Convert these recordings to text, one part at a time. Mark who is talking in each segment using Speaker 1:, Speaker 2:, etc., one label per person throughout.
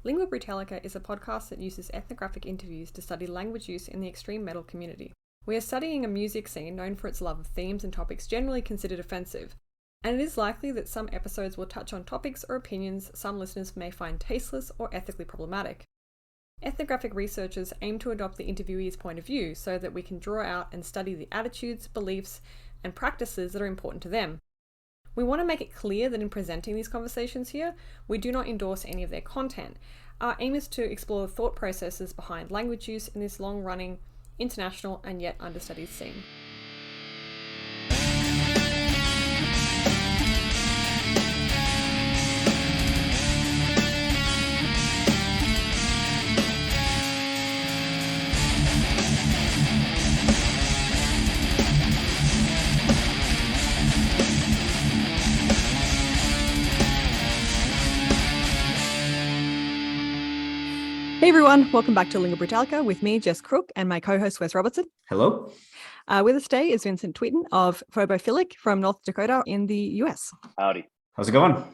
Speaker 1: Lingua Brutalica is a podcast that uses ethnographic interviews to study language use in the extreme metal community. We are studying a music scene known for its love of themes and topics generally considered offensive, and it is likely that some episodes will touch on topics or opinions some listeners may find tasteless or ethically problematic. Ethnographic researchers aim to adopt the interviewee's point of view so that we can draw out and study the attitudes, beliefs, and practices that are important to them. We want to make it clear that in presenting these conversations here, we do not endorse any of their content. Our aim is to explore the thought processes behind language use in this long-running, international, and yet understudied scene. Hey everyone, welcome back to Lingua Brutalica with me, Jess Crook, and my co-host Wes Robertson.
Speaker 2: Hello.
Speaker 1: With us today is Vincent Tweten of Phobophilic from North Dakota in the US.
Speaker 3: Howdy.
Speaker 2: How's it going?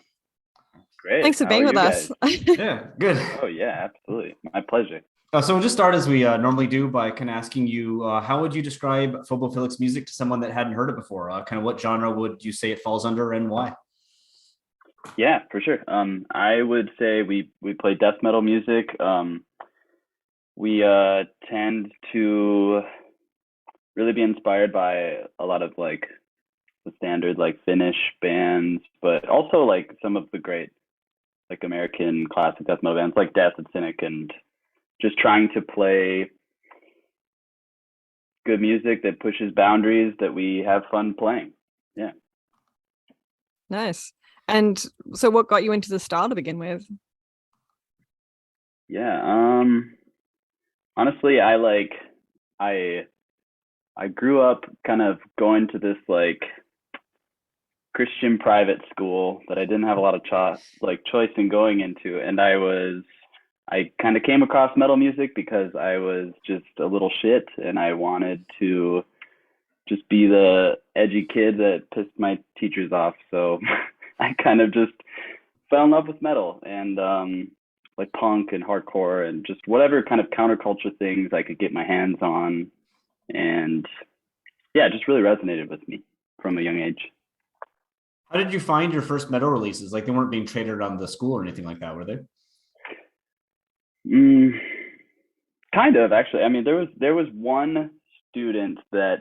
Speaker 3: Great.
Speaker 1: Thanks for being with us.
Speaker 2: Yeah, good.
Speaker 3: Oh yeah, absolutely. My pleasure.
Speaker 2: So we'll just start as we normally do by kind of asking you, how would you describe Phobophilic's music to someone that hadn't heard it before? Kind of what genre would you say it falls under and why?
Speaker 3: Yeah, for sure. I would say we play death metal music. We tend to really be inspired by a lot of like the standard like Finnish bands, but also like some of the great like American classic death metal bands like Death and Cynic, and just trying to play good music that pushes boundaries that we have fun playing. Yeah.
Speaker 1: Nice. And so what got you into the style to begin with?
Speaker 3: Yeah. Honestly, I grew up kind of going to this like Christian private school that I didn't have a lot of choice in going into, and I kind of came across metal music because I was just a little shit and I wanted to just be the edgy kid that pissed my teachers off. So I kind of just fell in love with metal and like punk and hardcore and just whatever kind of counterculture things I could get my hands on. And yeah, it just really resonated with me from a young age.
Speaker 2: How did you find your first metal releases? Like they weren't being traded on the school or anything like that, were they?
Speaker 3: Kind of, actually. I mean, there was one student that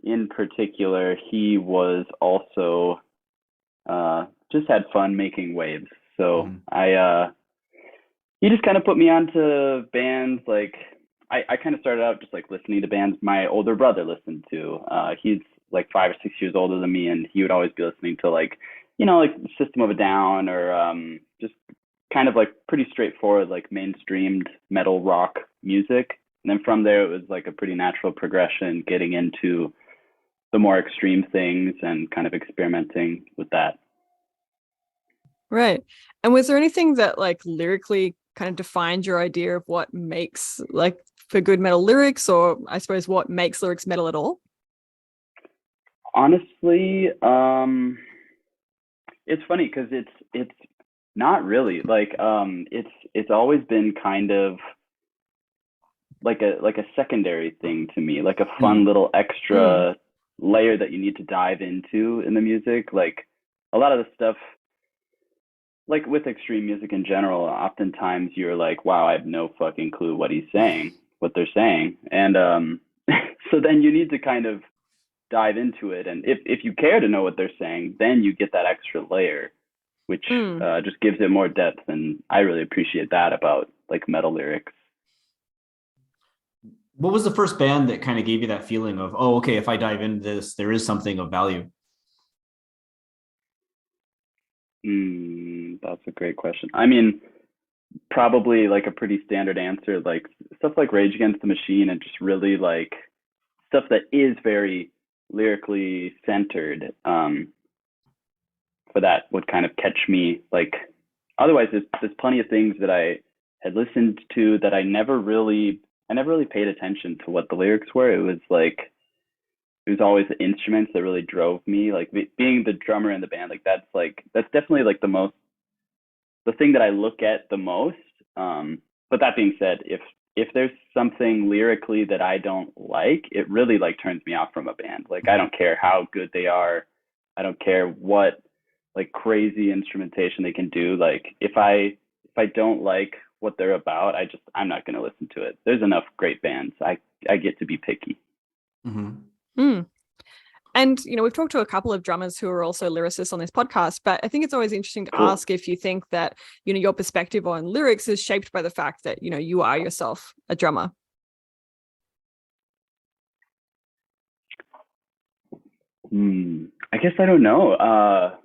Speaker 3: in particular, he was also just had fun making waves. So he just kind of put me onto bands. Like I kind of started out just like listening to bands my older brother listened to. He's like 5 or 6 years older than me, and he would always be listening to like, you know, like System of a Down or just kind of like pretty straightforward, like mainstreamed metal rock music. And then from there, it was like a pretty natural progression getting into the more extreme things and kind of experimenting with that.
Speaker 1: Right. And was there anything that like lyrically kind of defined your idea of what makes like for good metal lyrics, or I suppose what makes lyrics metal at all?
Speaker 3: Honestly, it's funny because it's not really like it's always been kind of like a secondary thing to me, like a fun little extra layer that you need to dive into in the music. Like a lot of the stuff, like with extreme music in general, oftentimes you're like, wow, I have no fucking clue what they're saying. And so then you need to kind of dive into it. And if you care to know what they're saying, then you get that extra layer, which just gives it more depth. And I really appreciate that about like metal lyrics.
Speaker 2: What was the first band that kind of gave you that feeling of, oh, okay, if I dive into this, there is something of value?
Speaker 3: That's a great question. I mean, probably like a pretty standard answer, like stuff like Rage Against the Machine, and just really like stuff that is very lyrically centered. For that would kind of catch me. Like otherwise, there's plenty of things that I had listened to that I never really paid attention to what the lyrics were. It was always the instruments that really drove me. Like being the drummer in the band, like that's definitely like the thing that I look at the most But that being said, if there's something lyrically that I don't like, it really like turns me off from a band. Like I don't care how good they are. I don't care what like crazy instrumentation they can do. Like if I don't like what they're about, I'm not going to listen to it. There's enough great bands. I get to be picky.
Speaker 1: Mm. And, we've talked to a couple of drummers who are also lyricists on this podcast, but I think it's always interesting to ask if you think that, your perspective on lyrics is shaped by the fact that, you are yourself a drummer.
Speaker 3: I guess I don't know.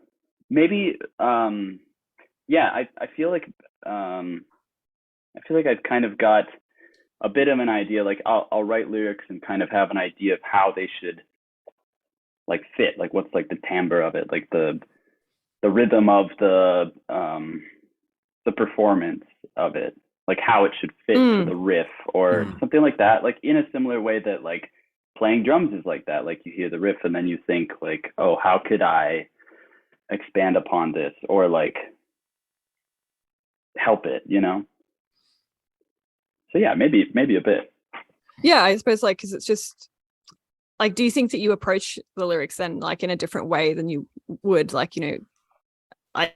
Speaker 3: Maybe, yeah, I feel like I've kind of got a bit of an idea. Like I'll write lyrics and kind of have an idea of how they should like fit, like what's like the timbre of it, like the rhythm of the performance of it, like how it should fit to the riff or something like that. Like in a similar way that like playing drums is like that. Like you hear the riff and then you think like, oh, how could I expand upon this or like help it, So yeah, maybe a bit.
Speaker 1: Yeah, I suppose like because it's just like, do you think that you approach the lyrics then like in a different way than you would like, a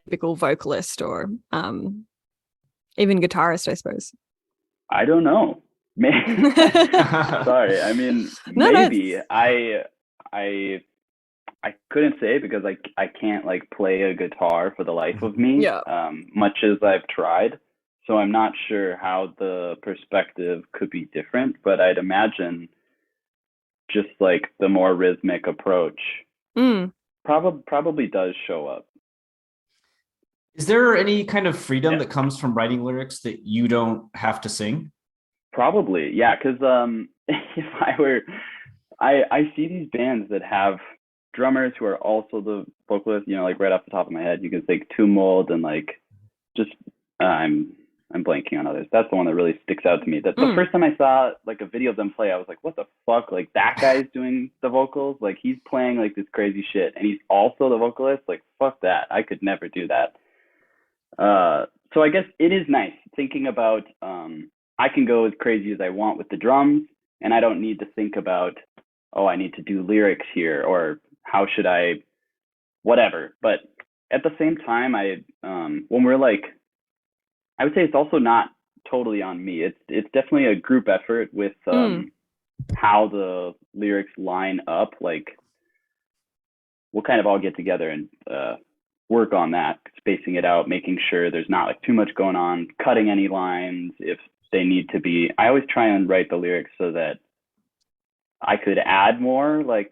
Speaker 1: typical vocalist or even guitarist, I suppose?
Speaker 3: I don't know. Sorry. I mean, maybe. I couldn't say because I can't like play a guitar for the life of me.
Speaker 1: Yeah.
Speaker 3: Much as I've tried. So I'm not sure how the perspective could be different, but I'd imagine just like the more rhythmic approach probably does show up.
Speaker 2: Is there any kind of freedom that comes from writing lyrics that you don't have to sing?
Speaker 3: Probably, yeah. Because if I see these bands that have drummers who are also the vocalists. Like right off the top of my head, you can think Tumult and like just I'm blanking on others. That's the one that really sticks out to me. That's the first time I saw like a video of them play, I was like, what the fuck? Like that guy's doing the vocals. Like he's playing like this crazy shit and he's also the vocalist. Like fuck that. I could never do that. So I guess it is nice thinking about I can go as crazy as I want with the drums and I don't need to think about, oh, I need to do lyrics here or how should I whatever. But at the same time, when we're like, I would say it's also not totally on me. It's definitely a group effort with how the lyrics line up. Like we'll kind of all get together and work on that, spacing it out, making sure there's not like too much going on, cutting any lines if they need to be. I always try and write the lyrics so that I could add more, like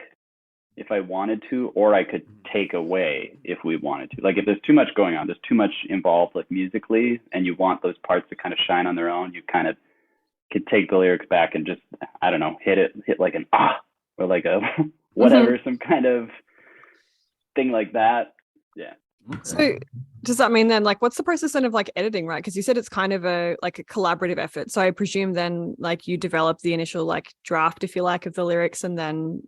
Speaker 3: if I wanted to, or I could take away if we wanted to. Like if there's too much going on, there's too much involved like musically, and you want those parts to kind of shine on their own, you kind of could take the lyrics back and just, I don't know, hit like an or like a whatever, some kind of thing like that. Yeah.
Speaker 1: So does that mean then like what's the process then of like editing, right? Because you said it's kind of a collaborative effort. So I presume then like you develop the initial like draft, if you like, of the lyrics, and then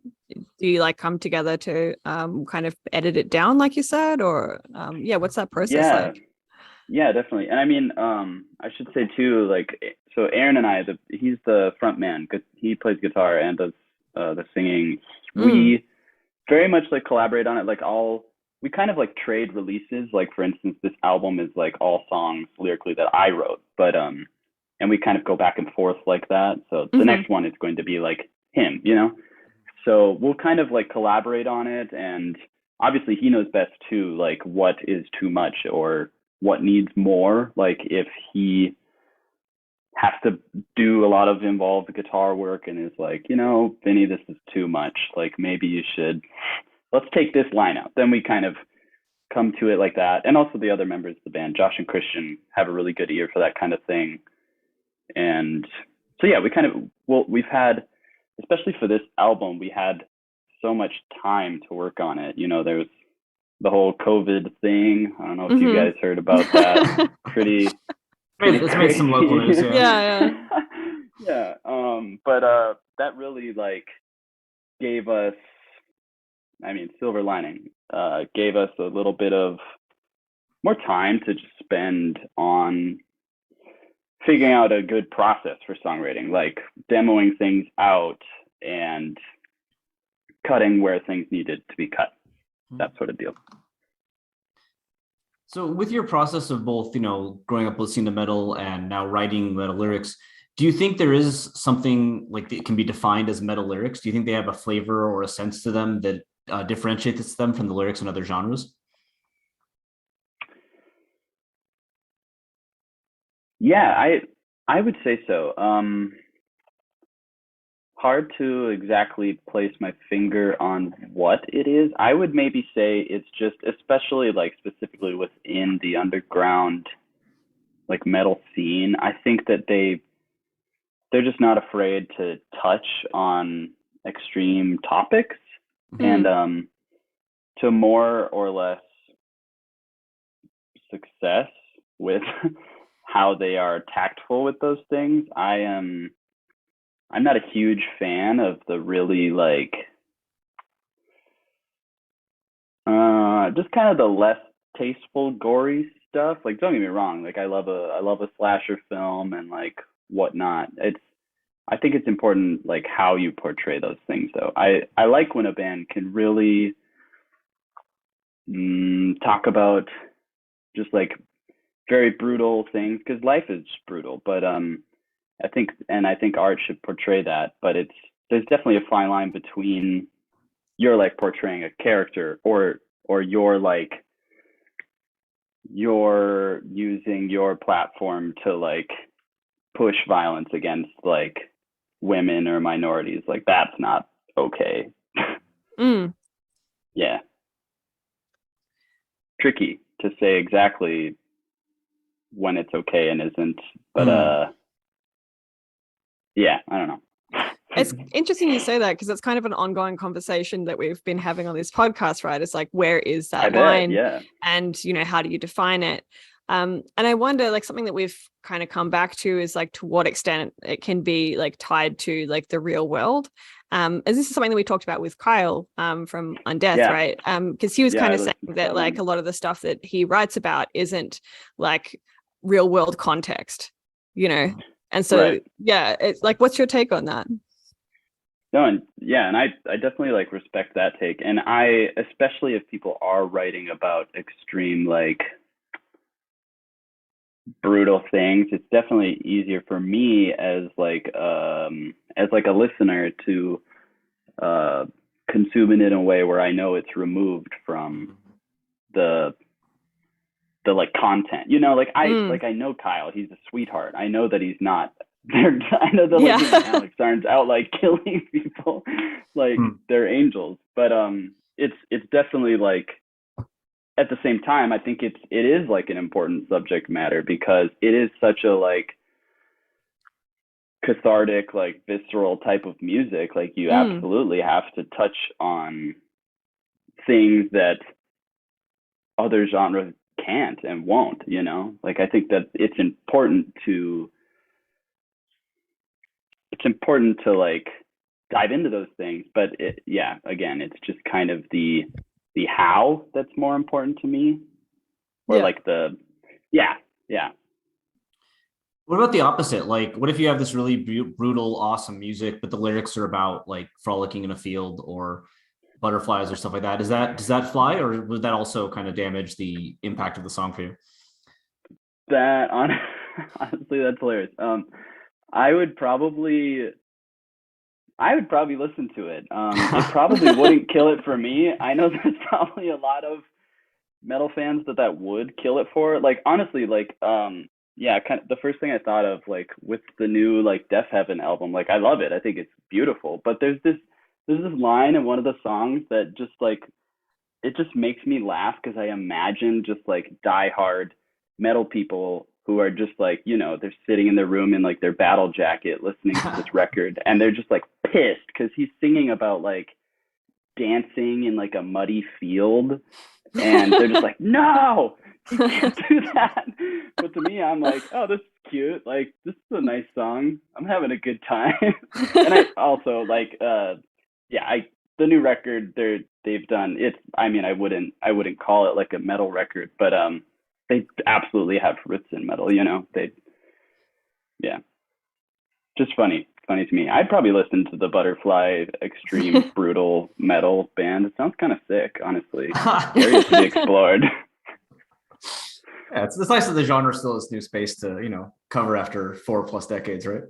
Speaker 1: do you like come together to kind of edit it down like you said, or what's that process like?
Speaker 3: Yeah, definitely. And I mean, I should say too, like, so Aaron and I, he's the front man, he plays guitar and does the singing. We very much like collaborate on it. Like we kind of like trade releases. Like for instance, this album is like all songs lyrically that I wrote, but and we kind of go back and forth like that. So the next one is going to be like him, So we'll kind of like collaborate on it, and obviously he knows best too, like what is too much or what needs more. Like if he has to do a lot of involved guitar work and is like, Vinny, this is too much. Like maybe you should, let's take this line out. Then we kind of come to it like that. And also the other members of the band, Josh and Christian, have a really good ear for that kind of thing. And so, yeah, we've had, especially for this album, we had so much time to work on it. There's the whole COVID thing. I don't know if you guys heard about that. It's
Speaker 2: made some local news.
Speaker 1: Yeah.
Speaker 3: Yeah. But that really like gave us, silver lining, gave us a little bit of more time to just spend on figuring out a good process for songwriting, like demoing things out and cutting where things needed to be cut, that sort of deal.
Speaker 2: So with your process of both, growing up listening to metal and now writing metal lyrics, do you think there is something like that can be defined as metal lyrics? Do you think they have a flavor or a sense to them that differentiates them from the lyrics in other genres?
Speaker 3: Yeah, I would say so. Hard to exactly place my finger on what it is. I would maybe say it's just, especially like specifically within the underground like metal scene, I think that they're just not afraid to touch on extreme topics and to more or less success with how they are tactful with those things. I'm not a huge fan of the really like just kind of the less tasteful, gory stuff. Like, don't get me wrong, like I love a slasher film and like whatnot. I think it's important like how you portray those things though. I like when a band can really talk about just like very brutal things, because life is brutal, but I think art should portray that, but there's definitely a fine line between you're like portraying a character or you're using your platform to like push violence against like women or minorities. Like, that's not okay. Yeah. Tricky to say exactly when it's okay and isn't, but yeah, I don't know.
Speaker 1: It's interesting you say that, because it's kind of an ongoing conversation that we've been having on this podcast, right? It's like, where is that line?
Speaker 3: Yeah.
Speaker 1: And, how do you define it? And I wonder, like, something that we've kind of come back to is like to what extent it can be like tied to like the real world. And this is something that we talked about with Kyle from Undeath, right? Because he was kind of saying that like a lot of the stuff that he writes about isn't like real world context, And so, it's like, what's your take on that?
Speaker 3: No, and I definitely like respect that take. And especially if people are writing about extreme, like brutal things, it's definitely easier for me as like a listener to consume it in a way where I know it's removed from the like content, like I know Kyle, he's a sweetheart. I know that he's not I know that like him and Alex aren't out like killing people like they're angels, but it's definitely like, at the same time, I think it is like an important subject matter, because it is such a like cathartic, like visceral type of music. Like, you absolutely have to touch on things that other genres can't and won't, like I think that it's important to like dive into those things, but again, it's just kind of the how that's more important to me, or like
Speaker 2: What about the opposite? Like, what if you have this really brutal, awesome music, but the lyrics are about like frolicking in a field or butterflies or stuff like that? Does that fly, or would that also kind of damage the impact of the song for you?
Speaker 3: That honestly, that's hilarious. I would probably listen to it. It probably wouldn't kill it for me. I know there's probably a lot of metal fans that would kill it for. Like, honestly, like kind of the first thing I thought of, like with the new like Death Heaven album, like I love it. I think it's beautiful. But there's this line in one of the songs that just like, it just makes me laugh, because I imagine just like diehard metal people who are just like, they're sitting in their room in like their battle jacket listening to this record, and they're just like pissed because he's singing about like dancing in like a muddy field, and they're just like, no, you can't do that. But to me, I'm like, oh, this is cute. Like, this is a nice song. I'm having a good time. And I also like, the new record they've done, I wouldn't call it like a metal record, but they absolutely have roots in metal, just funny to me. I'd probably listen to the Butterfly extreme brutal metal band. It sounds kind of sick, honestly. Areas to be explored.
Speaker 2: Yeah, it's nice that the genre still has new space to, cover after 4+ decades, right?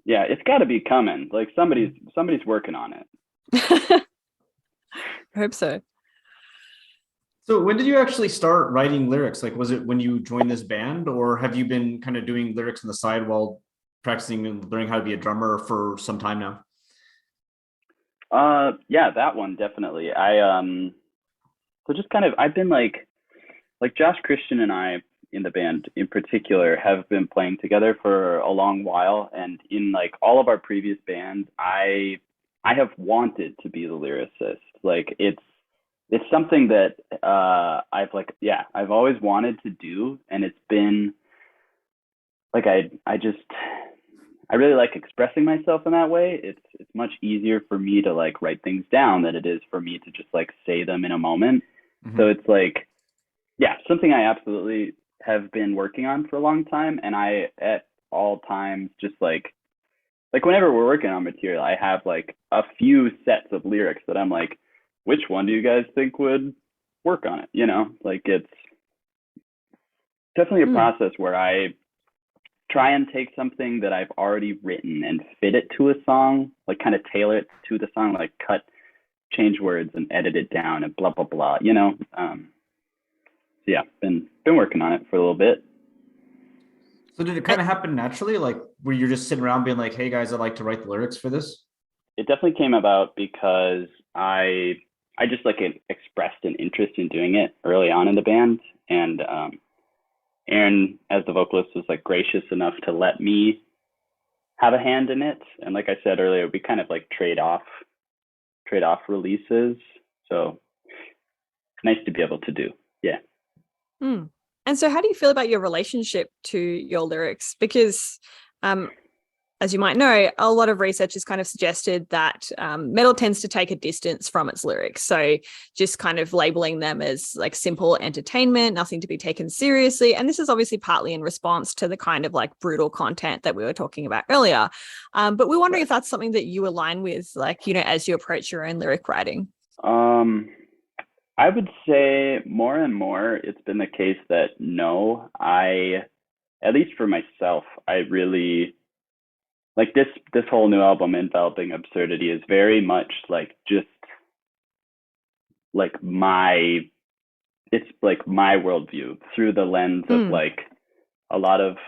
Speaker 3: Yeah, it's got to be coming. Like somebody's working on it.
Speaker 1: I hope so.
Speaker 2: So when did you actually start writing lyrics? Like, was it when you joined this band, or have you been kind of doing lyrics on the side while practicing and learning how to be a drummer for some time now?
Speaker 3: Yeah, that one definitely. So just kind of, I've been like Josh Christian and I in the band in particular have been playing together for a long while, and in like all of our previous bands, I have wanted to be the lyricist. Like it's something that I've always wanted to do, and it's been like I really like expressing myself in that way. It's much easier for me to like write things down than it is for me to just like say them in a moment. Mm-hmm. So it's like, yeah, something I absolutely have been working on for a long time. And I, at all times, just like whenever we're working on material, I have like a few sets of lyrics that I'm like, which one do you guys think would work on it? Like it's definitely a process where I try and take something that I've already written and fit it to a song, like kind of tailor it to the song, like change words and edit it down and blah, blah, blah, So yeah, been working on it for a little bit.
Speaker 2: So did it kind of happen naturally? Like, were you just sitting around being like, hey guys, I'd like to write the lyrics for this?
Speaker 3: It definitely came about because I just like expressed an interest in doing it early on in the band. And Aaron, as the vocalist, was like gracious enough to let me have a hand in it. And like I said earlier, we kind of like trade off releases. So nice to be able to do. Yeah.
Speaker 1: And so how do you feel about your relationship to your lyrics? Because as you might know, a lot of research has kind of suggested that metal tends to take a distance from its lyrics. So just kind of labeling them as like simple entertainment, nothing to be taken seriously. And this is obviously partly in response to the kind of like brutal content that we were talking about earlier. But we're wondering if that's something that you align with, like, as you approach your own lyric writing.
Speaker 3: I would say more and more it's been the case that no, at least for myself, I really like this whole new album, Enveloping Absurdity, is very much like just like it's like my worldview through the lens of like a lot of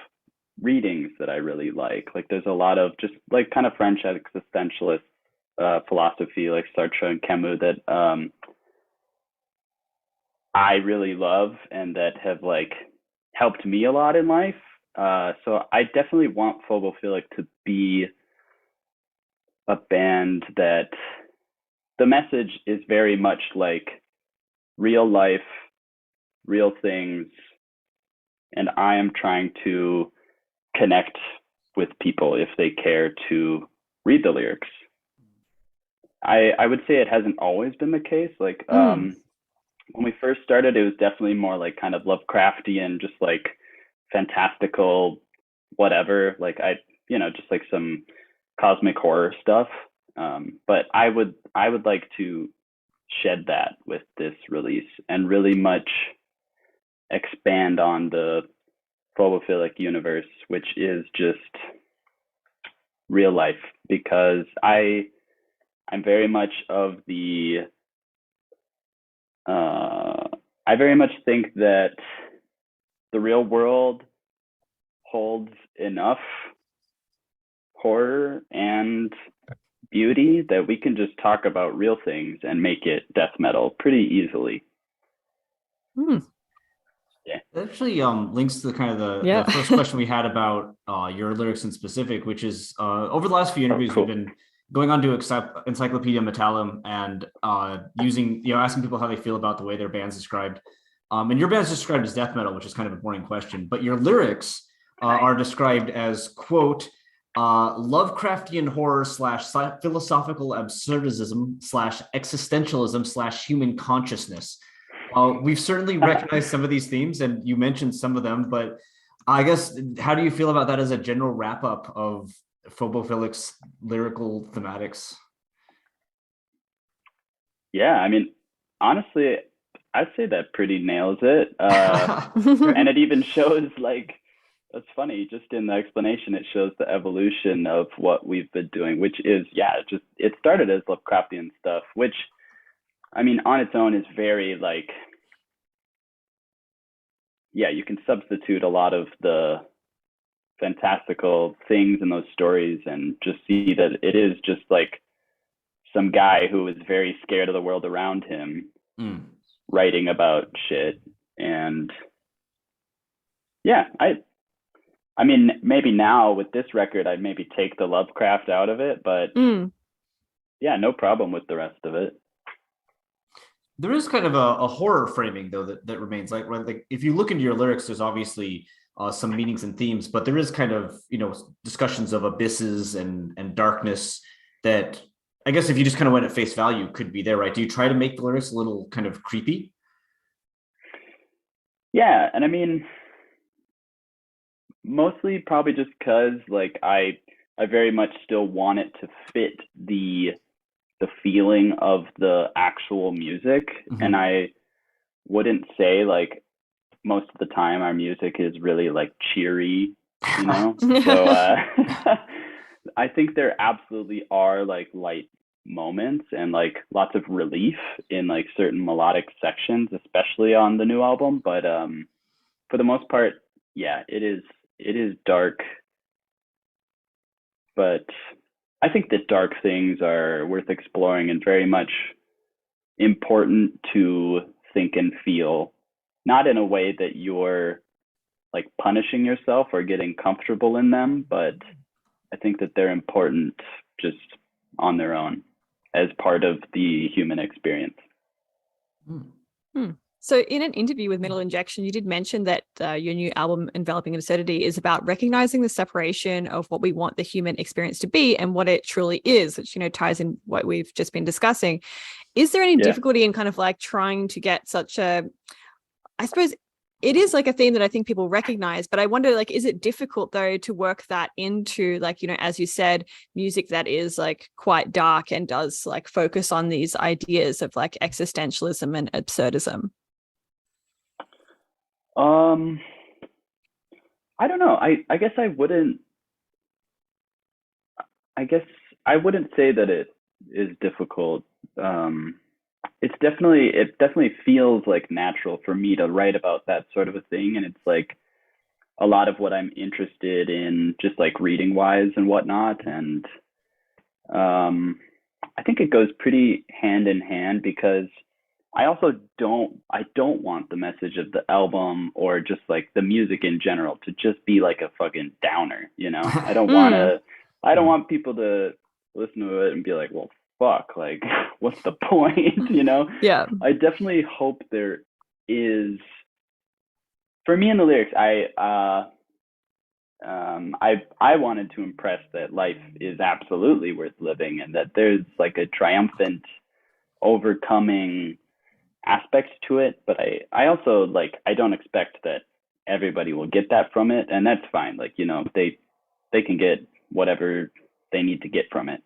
Speaker 3: readings that I really like. Like there's a lot of just like kind of French existentialist philosophy like Sartre and Camus that I really love and that have like helped me a lot in life. So I definitely want Phobophilic to be a band that the message is very much like real life, real things, and I am trying to connect with people if they care to read the lyrics. I would say it hasn't always been the case. Like when we first started, it was definitely more like kind of Lovecraftian, just like fantastical whatever, like just like some cosmic horror stuff, but I would like to shed that with this release and really much expand on the Phobophilic universe, which is just real life, because I'm very much of the I very much think that the real world holds enough horror and beauty that we can just talk about real things and make it death metal pretty easily. Yeah.
Speaker 2: It actually links to the kind of the first question we had about your lyrics in specific, which is over the last few interviews we've been going on to Encyclopedia Metallum and using, asking people how they feel about the way their band's described. And your band's described as death metal, which is kind of a boring question, but your lyrics are described as, quote, Lovecraftian horror / philosophical absurdism / existentialism / human consciousness. We've certainly recognized some of these themes, and you mentioned some of them, but I guess, how do you feel about that as a general wrap up of Phobophilic's lyrical thematics?
Speaker 3: Yeah, I mean, honestly, I'd say that pretty nails it. And it even shows like, that's funny, just in the explanation, it shows the evolution of what we've been doing, which is, yeah, just, it started as Lovecraftian stuff, which, I mean, on its own is very like, yeah, you can substitute a lot of the fantastical things in those stories and just see that it is just like some guy who is very scared of the world around him writing about shit. And yeah, I mean, maybe now with this record, I'd maybe take the Lovecraft out of it, but yeah, no problem with the rest of it.
Speaker 2: There is kind of a horror framing though that remains. Like if you look into your lyrics, there's obviously some meanings and themes, but there is kind of, you know, discussions of abysses and darkness that I guess if you just kind of went at face value could be there, right? Do you try to make the lyrics a little kind of creepy?
Speaker 3: Yeah, and I mean, mostly probably just because like I very much still want it to fit the feeling of the actual music. And I wouldn't say like most of the time our music is really like cheery, you know. So I think there absolutely are like light moments and like lots of relief in like certain melodic sections, especially on the new album, but for the most part, yeah, it is dark, but I think that dark things are worth exploring and very much important to think and feel, not in a way that you're like punishing yourself or getting comfortable in them, but I think that they're important just on their own as part of the human experience.
Speaker 1: So in an interview with Metal Injection, you did mention that your new album, Enveloping Absurdity, is about recognizing the separation of what we want the human experience to be and what it truly is, which, you know, ties in what we've just been discussing. Is there any difficulty in kind of like trying to get such a, I suppose it is like a theme that I think people recognize, but I wonder, like, is it difficult though to work that into, like, you know, as you said, music that is like quite dark and does like focus on these ideas of like existentialism and absurdism?
Speaker 3: I don't know. I guess I wouldn't say that it is difficult. It definitely feels like natural for me to write about that sort of a thing. And it's like a lot of what I'm interested in, just like reading wise and whatnot. And I think it goes pretty hand in hand because I also don't want the message of the album or just like the music in general to just be like a fucking downer, you know? I don't want people to listen to it and be like, well, fuck, like what's the point, you know?
Speaker 1: Yeah.
Speaker 3: I definitely hope there is, for me in the lyrics, I wanted to impress that life is absolutely worth living and that there's like a triumphant overcoming aspects to it, but I also like, I don't expect that everybody will get that from it, and that's fine. Like, you know, they can get whatever they need to get from it.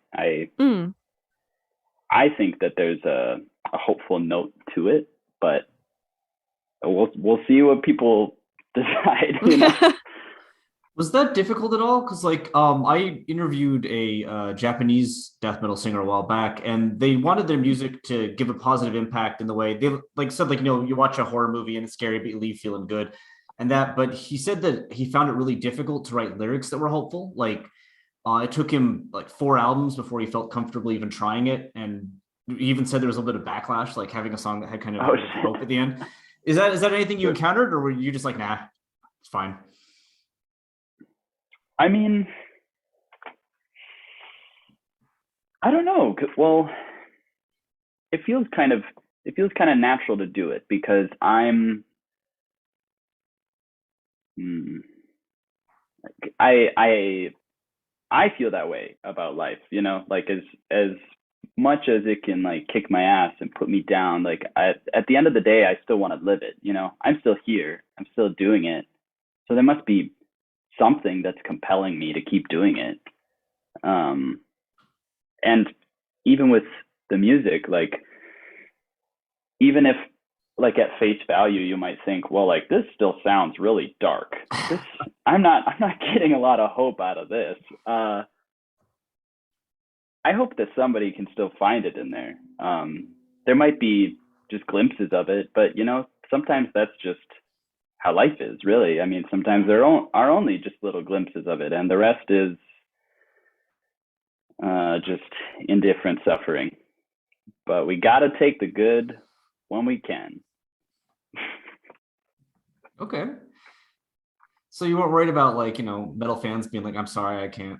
Speaker 3: I think that there's a hopeful note to it, but we'll see what people decide, you know.
Speaker 2: Was that difficult at all? Because like I interviewed a Japanese death metal singer a while back, and they wanted their music to give a positive impact in the way they like said, like, you know, you watch a horror movie and it's scary, but you leave feeling good, and that. But he said that he found it really difficult to write lyrics that were hopeful. Like it took him like 4 albums before he felt comfortable even trying it, and he even said there was a little bit of backlash, like having a song that had kind of hope at the end. Is that anything you encountered, or were you just like, nah, it's fine?
Speaker 3: I mean, I don't know. Well, it feels kind of natural to do it because I feel that way about life, you know, like as much as it can like kick my ass and put me down, like at the end of the day, I still want to live it, you know. I'm still here, I'm still doing it, so there must be something that's compelling me to keep doing it. And even with the music, like, even if, like, at face value you might think, well, like, this still sounds really dark, this I'm not getting a lot of hope out of this. I hope that somebody can still find it in there. There might be just glimpses of it, but sometimes that's just how life is, really. I mean, sometimes there are only just little glimpses of it, and the rest is just indifferent suffering. But we got to take the good when we can.
Speaker 2: Okay. So you weren't worried about, like, metal fans being like, I'm sorry, I can't,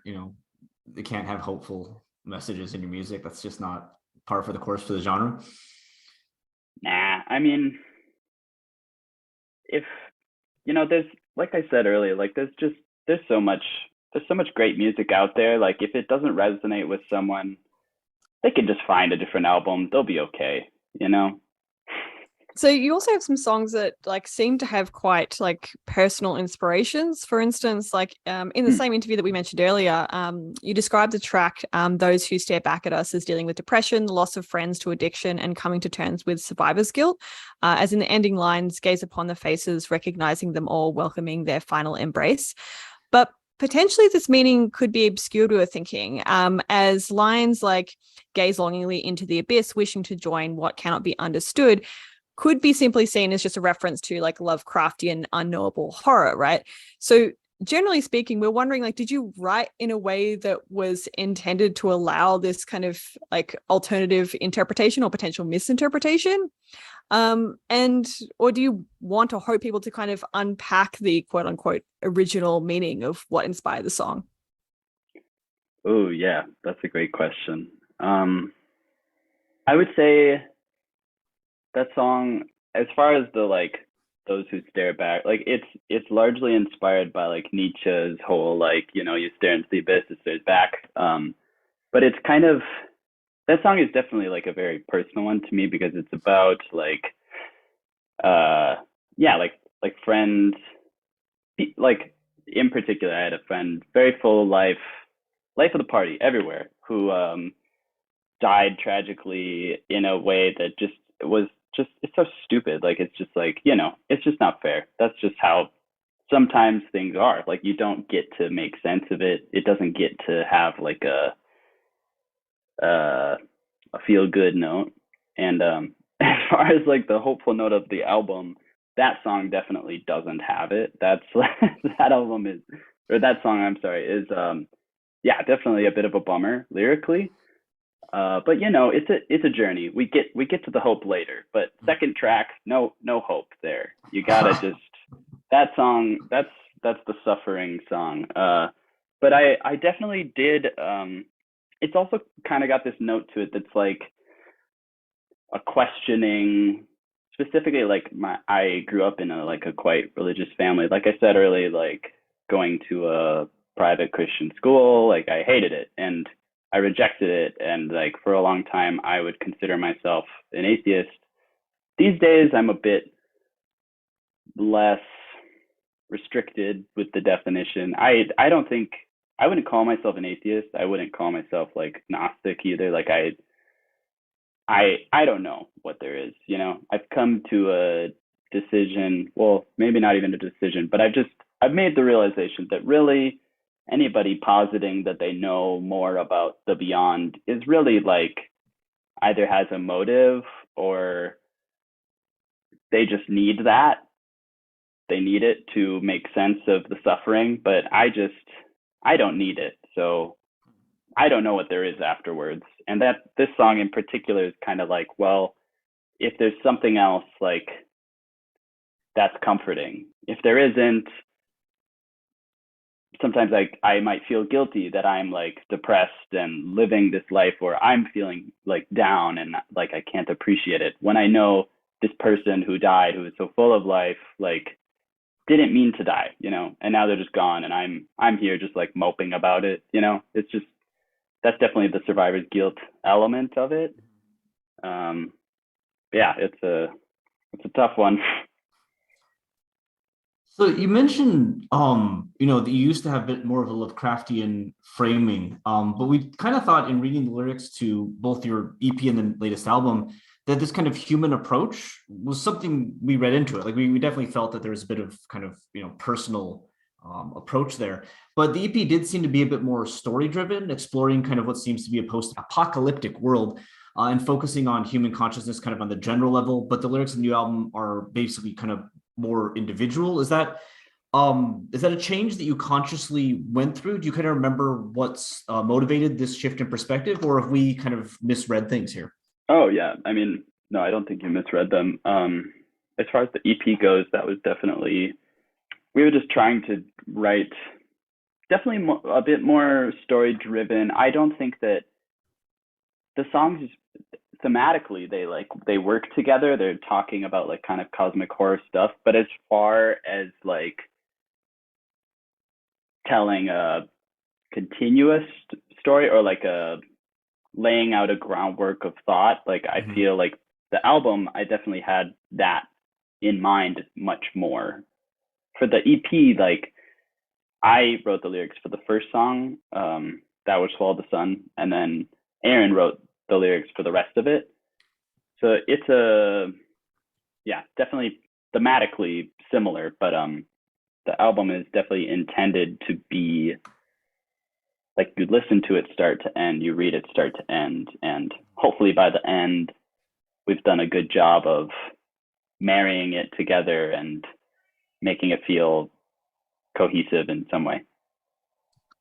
Speaker 2: they can't have hopeful messages in your music. That's just not par for the course for the genre.
Speaker 3: Nah, I mean, if there's, like I said earlier, like, there's so much great music out there. Like, if it doesn't resonate with someone, they can just find a different album. They'll be okay.
Speaker 1: So you also have some songs that like seem to have quite like personal inspirations. For instance, like in the same interview that we mentioned earlier, you described the track "Those Who Stare Back at Us" as dealing with depression, the loss of friends to addiction, and coming to terms with survivor's guilt. As in the ending lines, gaze upon the faces, recognizing them all, welcoming their final embrace. But potentially this meaning could be obscured, we were thinking, as lines like gaze longingly into the abyss, wishing to join what cannot be understood could be simply seen as just a reference to like Lovecraftian unknowable horror, right? So generally speaking, we're wondering, like, did you write in a way that was intended to allow this kind of like alternative interpretation or potential misinterpretation? Or do you want to hope people to kind of unpack the quote unquote original meaning of what inspired the song?
Speaker 3: Oh yeah, that's a great question. I would say that song, as far as the, like, those who stare back, like, it's largely inspired by, like, Nietzsche's whole, like, you stare into the abyss, it stares back. But it's kind of, that song is definitely like a very personal one to me, because it's about, like, yeah, like friends, like, in particular, I had a friend, very full life of the party everywhere, who died tragically in a way that just was just, it's so stupid. Like, it's just like, it's just not fair. That's just how sometimes things are. Like, you don't get to make sense of it. It doesn't get to have like a feel good note. And as far as like the hopeful note of the album, that song definitely doesn't have it. That's that album is, or that song, I'm sorry, is yeah, definitely a bit of a bummer lyrically. But it's a journey. We get to the hope later. But second track, no hope there. You gotta just, that song. That's the suffering song. But I definitely did. It's also kind of got this note to it that's like a questioning. Specifically, like, I grew up in a quite religious family. Like I said earlier, like, going to a private Christian school, like, I hated it and I rejected it. And like, for a long time, I would consider myself an atheist. These days, I'm a bit less restricted with the definition. I don't think, I wouldn't call myself an atheist. I wouldn't call myself like Gnostic either. Like, I don't know what there is. I've come to a decision. Well, maybe not even a decision, but I've made the realization that really anybody positing that they know more about the beyond is really like either has a motive or they just need that. They need it to make sense of the suffering, but I don't need it. So I don't know what there is afterwards. And that this song in particular is kind of like, well, if there's something else, like, that's comforting. If there isn't, sometimes I might feel guilty that I'm like depressed and living this life where I'm feeling like down and like I can't appreciate it, when I know this person who died, who was so full of life, like, didn't mean to die, and now they're just gone, and I'm here just like moping about it. It's just, that's definitely the survivor's guilt element of it. Yeah, it's a tough one.
Speaker 2: So you mentioned, that you used to have a bit more of a Lovecraftian framing, but we kind of thought in reading the lyrics to both your EP and the latest album that this kind of human approach was something we read into it. Like we definitely felt that there was a bit of kind of, personal approach there. But the EP did seem to be a bit more story driven, exploring kind of what seems to be a post-apocalyptic world. And focusing on human consciousness kind of on the general level, but the lyrics in the new album are basically kind of more individual. Is that a change that you consciously went through? Do you kind of remember what's motivated this shift in perspective, or have we kind of misread things here?
Speaker 3: Oh yeah, I mean, no, I don't think you misread them. As far as the EP goes, that was definitely, we were just trying to write definitely a bit more story driven. I don't think that the songs thematically they work together. They're talking about like kind of cosmic horror stuff, but as far as like telling a continuous story or like a laying out a groundwork of thought, like I feel like the album, I definitely had that in mind much more. For the EP, like I wrote the lyrics for the first song, that was Swallow the Sun, and then Aaron wrote the lyrics for the rest of it. So it's definitely thematically similar, but the album is definitely intended to be like you listen to it start to end, you read it start to end, and hopefully by the end we've done a good job of marrying it together and making it feel cohesive in some way.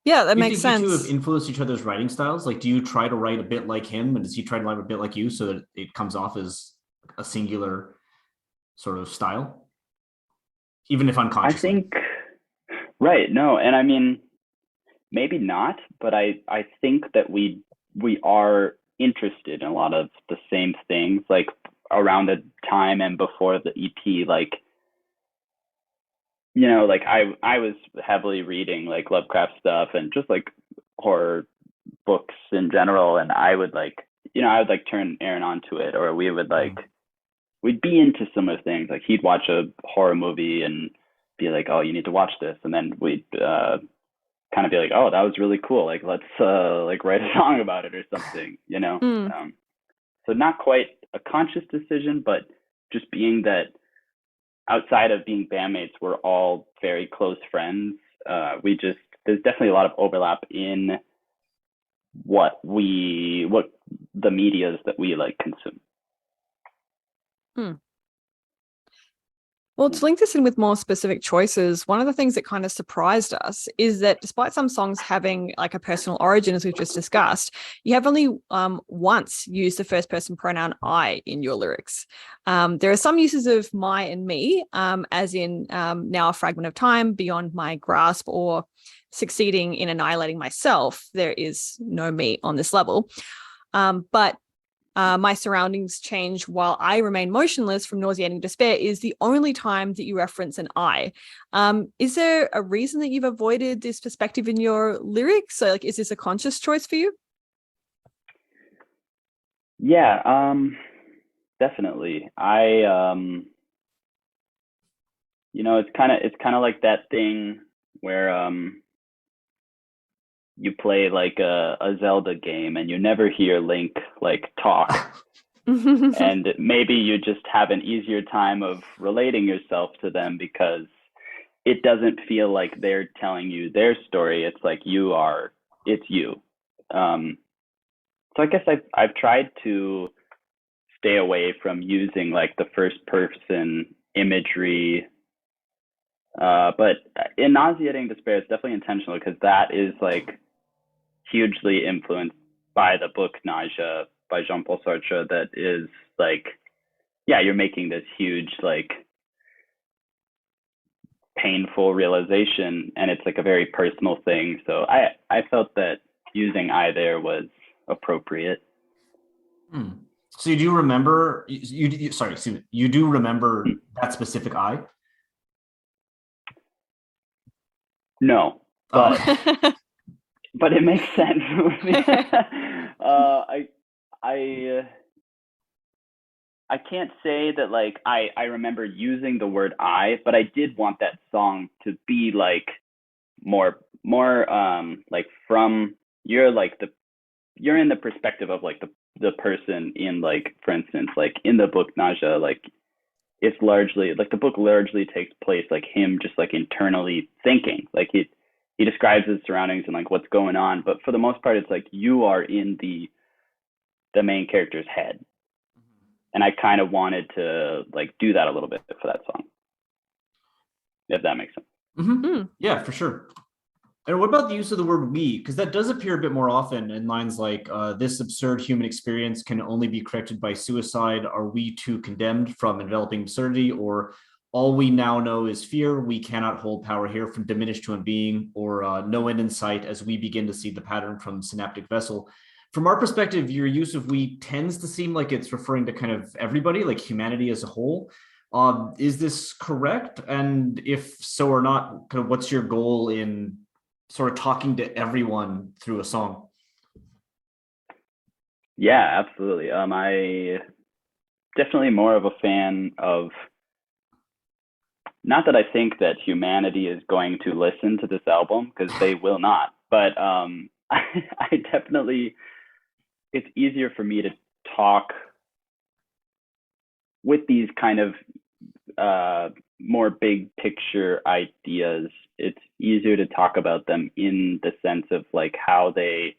Speaker 1: Yeah, that
Speaker 2: Do you
Speaker 1: makes
Speaker 2: think
Speaker 1: sense.
Speaker 2: you two have influenced each other's writing styles? Like, do you try to write a bit like him, and does he try to write a bit like you, so that it comes off as a singular sort of style, even if
Speaker 3: I
Speaker 2: unconsciously?
Speaker 3: think, right, no, and I mean, maybe not, but I think that we are interested in a lot of the same things, like around the time and before the EP, like, you know, like I was heavily reading like Lovecraft stuff and just like horror books in general, and I would like, you know, I would like turn Aaron onto it, or we would like we'd be into similar things. Like he'd watch a horror movie and be like, "Oh, you need to watch this," and then we'd kind of be like, "Oh, that was really cool. Like let's like write a song about it or something," you know. So not quite a conscious decision, but just being that outside of being bandmates, we're all very close friends. There's definitely a lot of overlap in what the medias that we like consume.
Speaker 1: Well, to link this in with more specific choices, one of the things that kind of surprised us is that despite some songs having like a personal origin, as we've just discussed, you have only once used the first person pronoun I in your lyrics. There are some uses of my and me, as in now a fragment of time beyond my grasp, or succeeding in annihilating myself. There is no me on this level. But my surroundings change while I remain motionless from nauseating despair is the only time that you reference an I. Is there a reason that you've avoided this perspective in your lyrics? So like, is this a conscious choice for you?
Speaker 3: Yeah, definitely. You know, it's kind of like that thing where you play like a Zelda game and you never hear Link like talk. And maybe you just have an easier time of relating yourself to them because it doesn't feel like they're telling you their story. It's like it's you. So I guess I've tried to stay away from using like the first person imagery. But in Nauseating Despair, it's definitely intentional because that is like hugely influenced by the book Nausea by Jean-Paul Sartre. That is like, yeah, you're making this huge like painful realization, and it's like a very personal thing. So I felt that using I there was appropriate.
Speaker 2: So you do remember you do remember that specific I?
Speaker 3: No, but but it makes sense. I can't say that like I remember using the word I, but I did want that song to be like more like from you're like the you're in the perspective of like the person in like, for instance, like in the book Naja, like it's largely like the book largely takes place like him just like internally thinking. Like he describes his surroundings and like what's going on, but for the most part it's like you are in the main character's head. And I kind of wanted to like do that a little bit for that song, if that makes sense.
Speaker 2: Mm-hmm. Yeah, for sure. And what about the use of the word we? Because that does appear a bit more often in lines like, this absurd human experience can only be corrected by suicide. Are we too condemned from enveloping absurdity? Or all we now know is fear. We cannot hold power here from diminished to unbeing, or no end in sight as we begin to see the pattern from synaptic vessel. From our perspective, your use of we tends to seem like it's referring to kind of everybody, like humanity as a whole. Is this correct? And if so or not, kind of what's your goal in sort of talking to everyone through a song?
Speaker 3: Yeah, absolutely. I definitely more of a fan of, not that I think that humanity is going to listen to this album, because they will not, but I definitely, it's easier for me to talk with these kind of more big picture ideas. It's easier to talk about them in the sense of like how they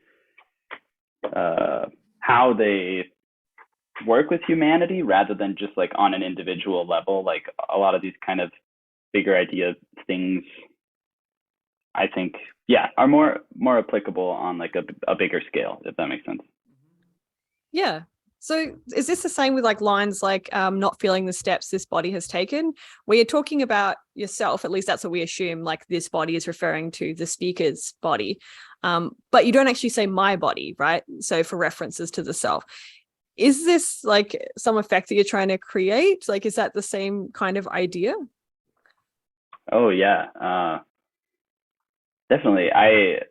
Speaker 3: work with humanity, rather than just like on an individual level. Like a lot of these kind of bigger idea things, I think, yeah, are more applicable on like a bigger scale, if that makes sense.
Speaker 1: Yeah. So is this the same with like lines like not feeling the steps this body has taken, where you're talking about yourself? At least that's what we assume, like this body is referring to the speaker's body, but you don't actually say my body, right? So for references to the self. Is this like some effect that you're trying to create? Like, is that the same kind of idea?
Speaker 3: Oh yeah, definitely. I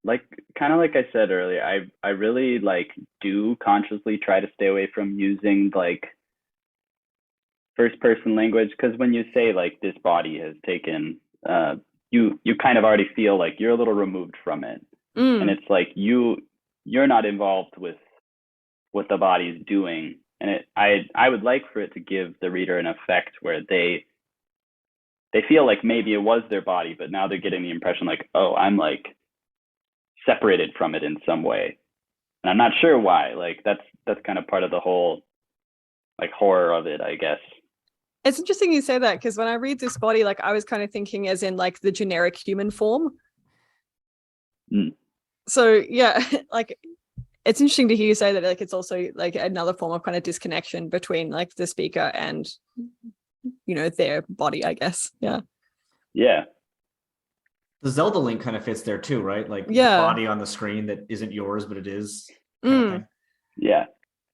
Speaker 3: like, kind of like I said earlier, I really like do consciously try to stay away from using like first person language, because when you say like this body has taken, you kind of already feel like you're a little removed from it. And it's like you're not involved with what the body is doing. And I would like for it to give the reader an effect where they feel like maybe it was their body, but now they're getting the impression like, oh, I'm like separated from it in some way, and I'm not sure why. Like that's kind of part of the whole like horror of it, I guess.
Speaker 1: It's interesting you say that, because when I read this body, like I was kind of thinking as in like the generic human form. So yeah, like it's interesting to hear you say that, like it's also like another form of kind of disconnection between like the speaker and, you know, their body, I guess. Yeah.
Speaker 2: The Zelda link kind of fits there too, right? Like the body on the screen that isn't yours, but it is. Kind of thing.
Speaker 3: Yeah,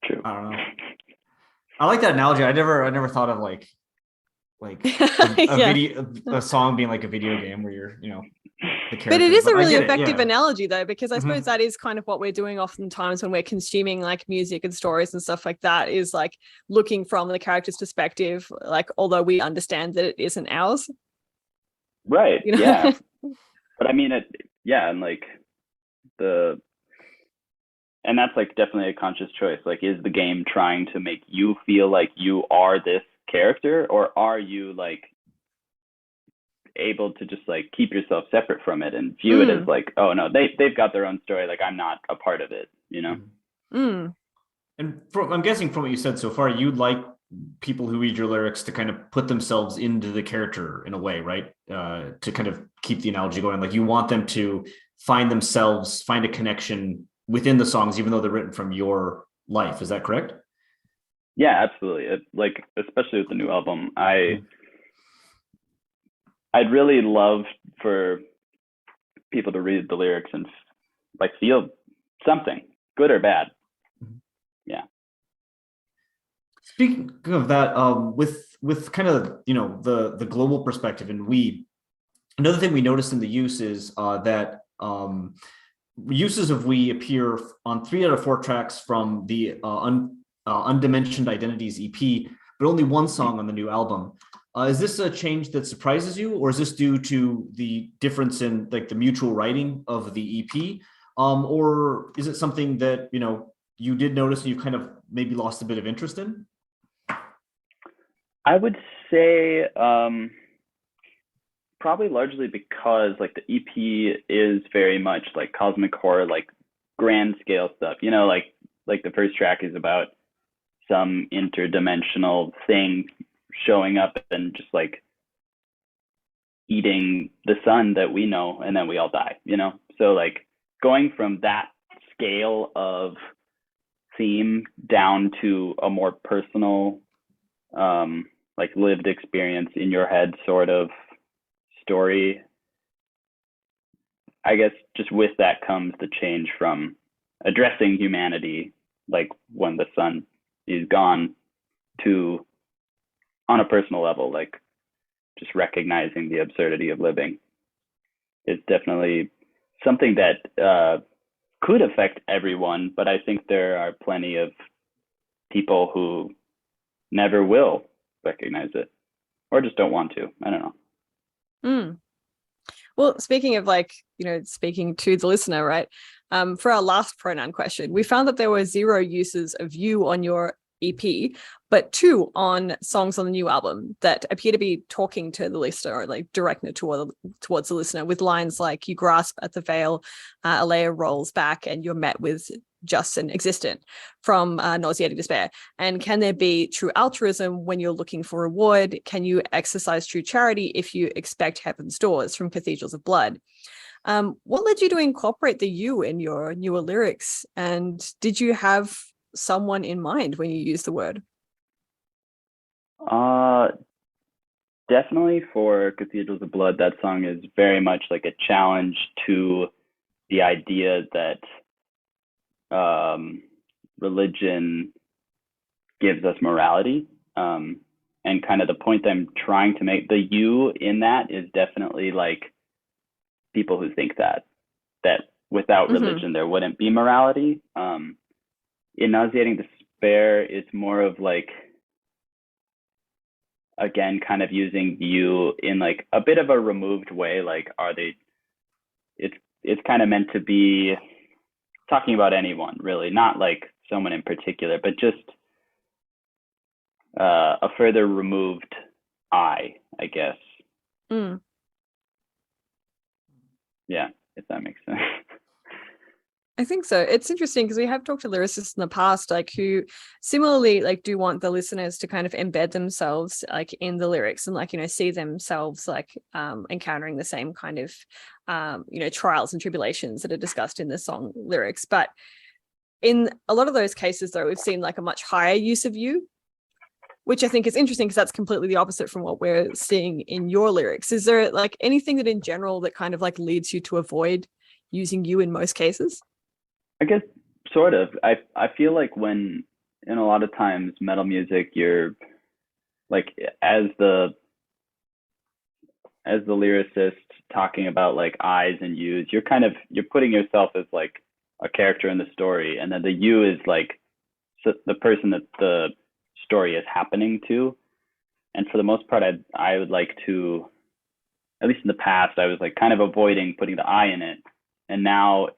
Speaker 3: true.
Speaker 2: I don't know. I like that analogy. I never thought of like a video, a song being like a video game where you're, you know, the character.
Speaker 1: But it is a really effective analogy though, because I suppose that is kind of what we're doing oftentimes when we're consuming like music and stories and stuff like that, is like looking from the character's perspective, like although we understand that it isn't ours.
Speaker 3: Right.
Speaker 1: You know?
Speaker 3: Yeah. But I mean, and like and that's like definitely a conscious choice. Like, is the game trying to make you feel like you are this character, or are you like able to just like keep yourself separate from it and view it as like, oh no, they've got their own story, like I'm not a part of it, you know?
Speaker 2: And I'm guessing from what you said so far, you'd like people who read your lyrics to kind of put themselves into the character in a way, right? To kind of keep the analogy going. Like you want them to find themselves, find a connection within the songs, even though they're written from your life. Is that correct?
Speaker 3: Yeah, absolutely. Like, especially with the new album, I'd really love for people to read the lyrics and like feel something, good or bad. Yeah.
Speaker 2: Speaking of that, with kind of, you know, the global perspective, and another thing we noticed in the use is that uses of we appear on 3 out of 4 tracks from the Undimensioned Identities EP, but only one song on the new album. Is this a change that surprises you, or is this due to the difference in like the mutual writing of the EP, or is it something that you did notice and you kind of maybe lost a bit of interest in?
Speaker 3: I would say probably largely because like the EP is very much like cosmic horror, like grand scale stuff. Like the first track is about some interdimensional thing showing up and just like eating the sun that we know, and then we all die. So like going from that scale of theme down to a more personal like lived experience in your head sort of story, I guess just with that comes the change from addressing humanity like when the sun is gone to on a personal level, like just recognizing the absurdity of living is definitely something that could affect everyone, but I think there are plenty of people who never will recognize it or just don't want to. I don't know.
Speaker 1: Well, speaking of like, speaking to the listener, right? For our last pronoun question, we found that there were 0 uses of you on your EP, but 2 on songs on the new album that appear to be talking to the listener or like directed towards the listener with lines like "you grasp at the veil, a layer rolls back, and you're met with just an existent" from Nauseating Despair. And "can there be true altruism when you're looking for reward? Can you exercise true charity if you expect heaven's doors?" from Cathedrals of Blood. What led you to incorporate the "you" in your newer lyrics? And did you have someone in mind when you used the word?
Speaker 3: Definitely for Cathedrals of Blood, that song is very much like a challenge to the idea that religion gives us morality. And kind of the point I'm trying to make, the "you" in that is definitely like people who think that without religion there wouldn't be morality. In Nauseating Despair, it's more of like, again, kind of using "you" in like a bit of a removed way. Like, it's kind of meant to be talking about anyone, really, not like someone in particular, but just a further removed I guess. Yeah, if that makes sense.
Speaker 1: I think so. It's interesting because we have talked to lyricists in the past, like who similarly like do want the listeners to kind of embed themselves like in the lyrics and like, see themselves like encountering the same kind of, trials and tribulations that are discussed in the song lyrics. But in a lot of those cases, though, we've seen like a much higher use of "you," which I think is interesting because that's completely the opposite from what we're seeing in your lyrics. Is there like anything that in general that kind of like leads you to avoid using "you" in most cases?
Speaker 3: I guess sort of. I feel like when in a lot of times metal music, you're like as the lyricist talking about like I's and U's, you're putting yourself as like a character in the story, and then the "you" is like the person that the story is happening to. And for the most part, I would like to, at least in the past, I was like kind of avoiding putting the I in it, and now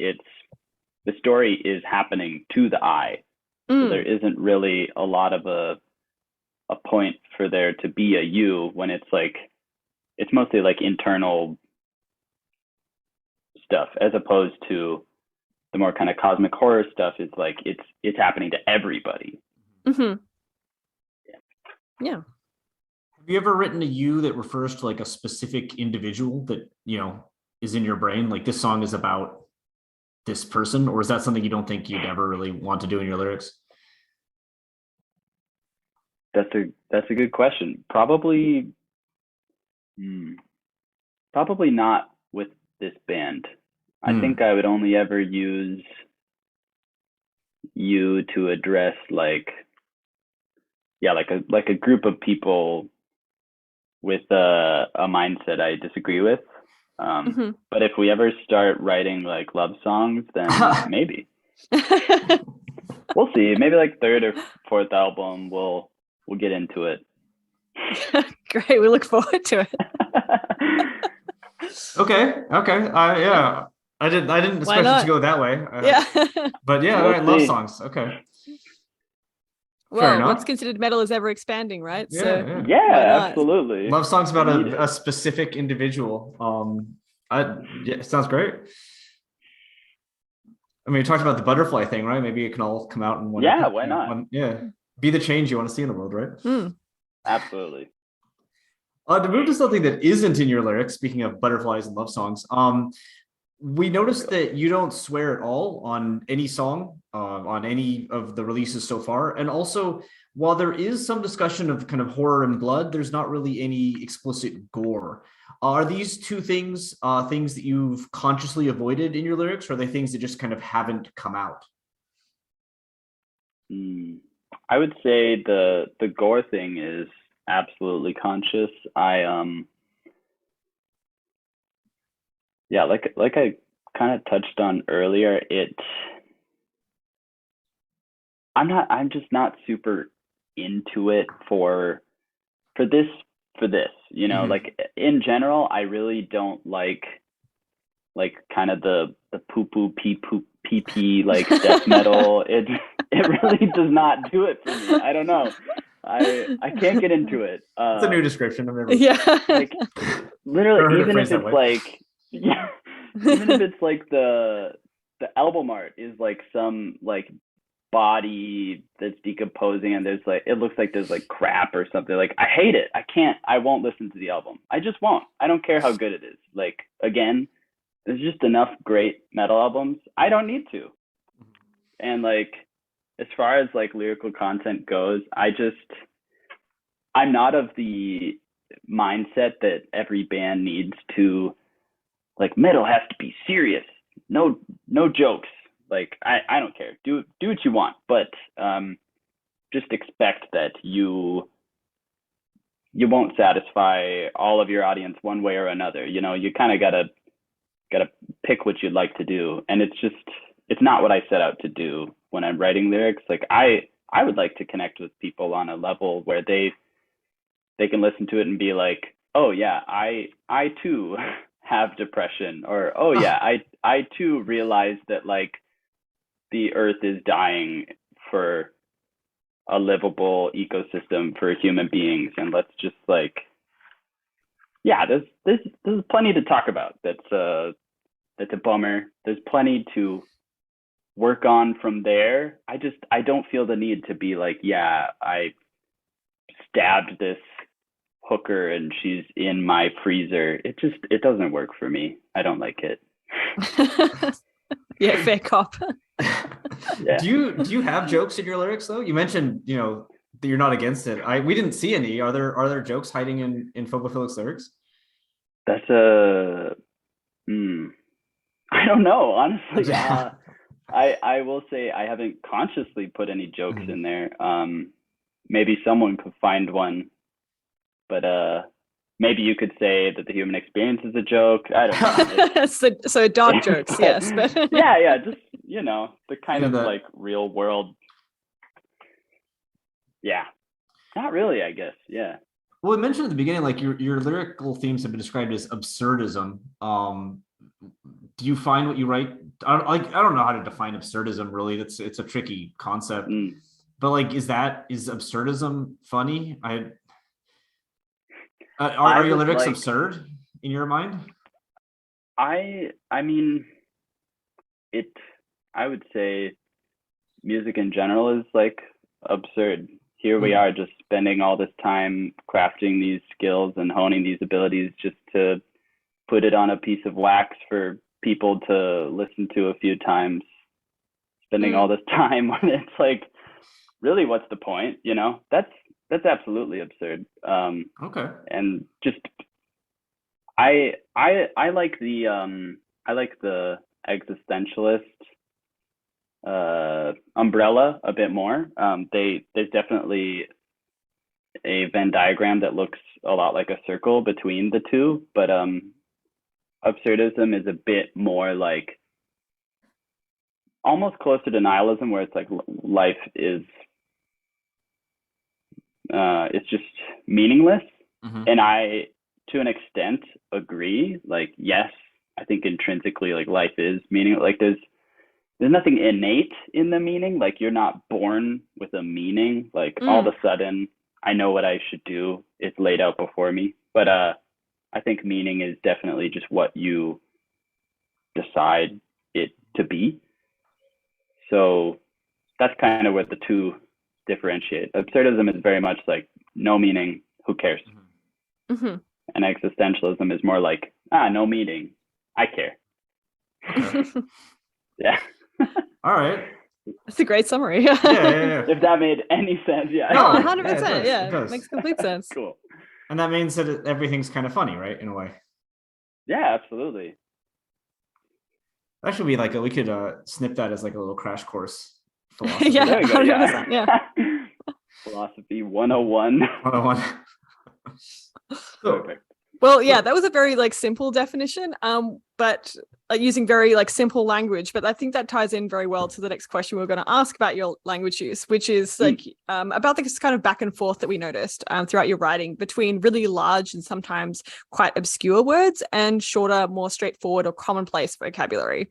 Speaker 3: the story is happening to the I. So there isn't really a lot of a point for there to be a "you" when it's like, it's mostly like internal stuff, as opposed to the more kind of cosmic horror stuff is like, it's happening to everybody.
Speaker 1: Yeah.
Speaker 2: Have you ever written a "you" that refers to like a specific individual that, is in your brain? Like, this song is about this person, or is that something you don't think you'd ever really want to do in your lyrics?
Speaker 3: That's a good question. Probably not with this band. I think I would only ever use "you" to address like a group of people with a mindset I disagree with. But if we ever start writing like love songs, then maybe. We'll see. Maybe like third or fourth album, we'll get into it.
Speaker 1: Great, we look forward to it.
Speaker 2: Okay. Yeah. I didn't expect it to go that way.
Speaker 1: Yeah.
Speaker 2: But yeah,
Speaker 3: We'll
Speaker 2: all right, love
Speaker 3: see.
Speaker 2: songs. Okay.
Speaker 1: Well, what's considered metal is ever expanding, right?
Speaker 3: Yeah, absolutely.
Speaker 2: Love songs about a specific individual. It sounds great. I mean, we talked about the butterfly thing, right? Maybe it can all come out in one.
Speaker 3: Yeah, why not?
Speaker 2: Be the change you want to see in the world, right?
Speaker 1: Mm.
Speaker 3: Absolutely.
Speaker 2: To move to something that isn't in your lyrics, speaking of butterflies and love songs, we noticed that you don't swear at all on any song, on any of the releases so far. And also, while there is some discussion of kind of horror and blood, there's not really any explicit gore. Are these two things things that you've consciously avoided in your lyrics, or are they things that just kind of haven't come out?
Speaker 3: I would say the gore thing is absolutely conscious. Like I kind of touched on earlier, I'm just not super into it for this, you know. Like in general, I really don't like kind of the poo poo pee poo pee pee like death metal. It really does not do it for me. I don't know. I can't get into it.
Speaker 2: It's a new description. I've never
Speaker 3: like literally, even if it's like even if it's like the album art is like some like body that's decomposing and there's like, it looks like there's like crap or something. Like I hate it. I won't listen to the album. I just won't. I don't care how good it is. Like, again, there's just enough great metal albums. I don't need to. And like, as far as like lyrical content goes, I'm not of the mindset that every band needs to, like, metal has to be serious. No jokes. Like, I don't care. Do what you want, but just expect that you won't satisfy all of your audience one way or another. You know, you kind of gotta pick what you'd like to do, and it's not what I set out to do when I'm writing lyrics. Like, I would like to connect with people on a level where they can listen to it and be like, oh yeah, I too have depression, or oh yeah, I too realize that like the earth is dying for a livable ecosystem for human beings, and let's just like, yeah, there's plenty to talk about. That's a bummer. There's plenty to work on from there. I don't feel the need to be like, yeah, I stabbed this hooker and she's in my freezer. It doesn't work for me. I don't like it.
Speaker 1: Yeah, fair cop.
Speaker 3: Yeah.
Speaker 2: Do you have jokes in your lyrics though? You mentioned, you know, that you're not against it. We didn't see any. Are there jokes hiding in Phobophilic's lyrics?
Speaker 3: That's I don't know, honestly. I will say I haven't consciously put any jokes in there. Maybe someone could find one, but maybe you could say that the human experience is a joke. I don't know.
Speaker 1: So dark jokes, yes. But
Speaker 3: yeah, just, you know, the kind of like real world. Yeah, not really, I guess. Yeah.
Speaker 2: Well, I mentioned at the beginning, like your lyrical themes have been described as absurdism. Do you find what you write? I don't know how to define absurdism really. It's a tricky concept. But like, is absurdism funny? Are your lyrics like, absurd in your mind?
Speaker 3: I mean, I would say music in general is like absurd. Here we are just spending all this time crafting these skills and honing these abilities just to put it on a piece of wax for people to listen to a few times, spending all this time when it's like, really, what's the point? You know, that's absolutely absurd.
Speaker 2: Okay.
Speaker 3: And just I like the existentialist umbrella a bit more. There's definitely a Venn diagram that looks a lot like a circle between the two, but absurdism is a bit more like almost closer to nihilism, where it's like life is it's just meaningless. And I, to an extent, agree. Like, yes, I think intrinsically, like, life is meaningless. Like, there's nothing innate in the meaning. Like, you're not born with a meaning. Like, all of a sudden, I know what I should do. It's laid out before me. But I think meaning is definitely just what you decide it to be. So that's kind of where the two differentiate. Absurdism is very much like no meaning, who cares? And existentialism is more like, no meaning, I care.
Speaker 2: Okay.
Speaker 3: Yeah.
Speaker 2: All right.
Speaker 1: That's a great summary.
Speaker 2: Yeah.
Speaker 3: If that made any sense, yeah.
Speaker 1: No,
Speaker 2: No,
Speaker 1: 100%.
Speaker 2: it does.
Speaker 1: Makes complete sense.
Speaker 3: Cool.
Speaker 2: And that means that everything's kind of funny, right? In a way.
Speaker 3: Yeah, absolutely.
Speaker 2: That should be like we could snip that as like a little crash course philosophy.
Speaker 1: Yeah,
Speaker 3: There we go.
Speaker 1: 100%, yeah.
Speaker 3: Philosophy 101.
Speaker 2: 101.
Speaker 3: Perfect.
Speaker 1: Well, yeah, that was a very like simple definition, but using very like simple language. But I think that ties in very well to the next question we're going to ask about your language use, which is like about this kind of back and forth that we noticed throughout your writing between really large and sometimes quite obscure words and shorter, more straightforward or commonplace vocabulary.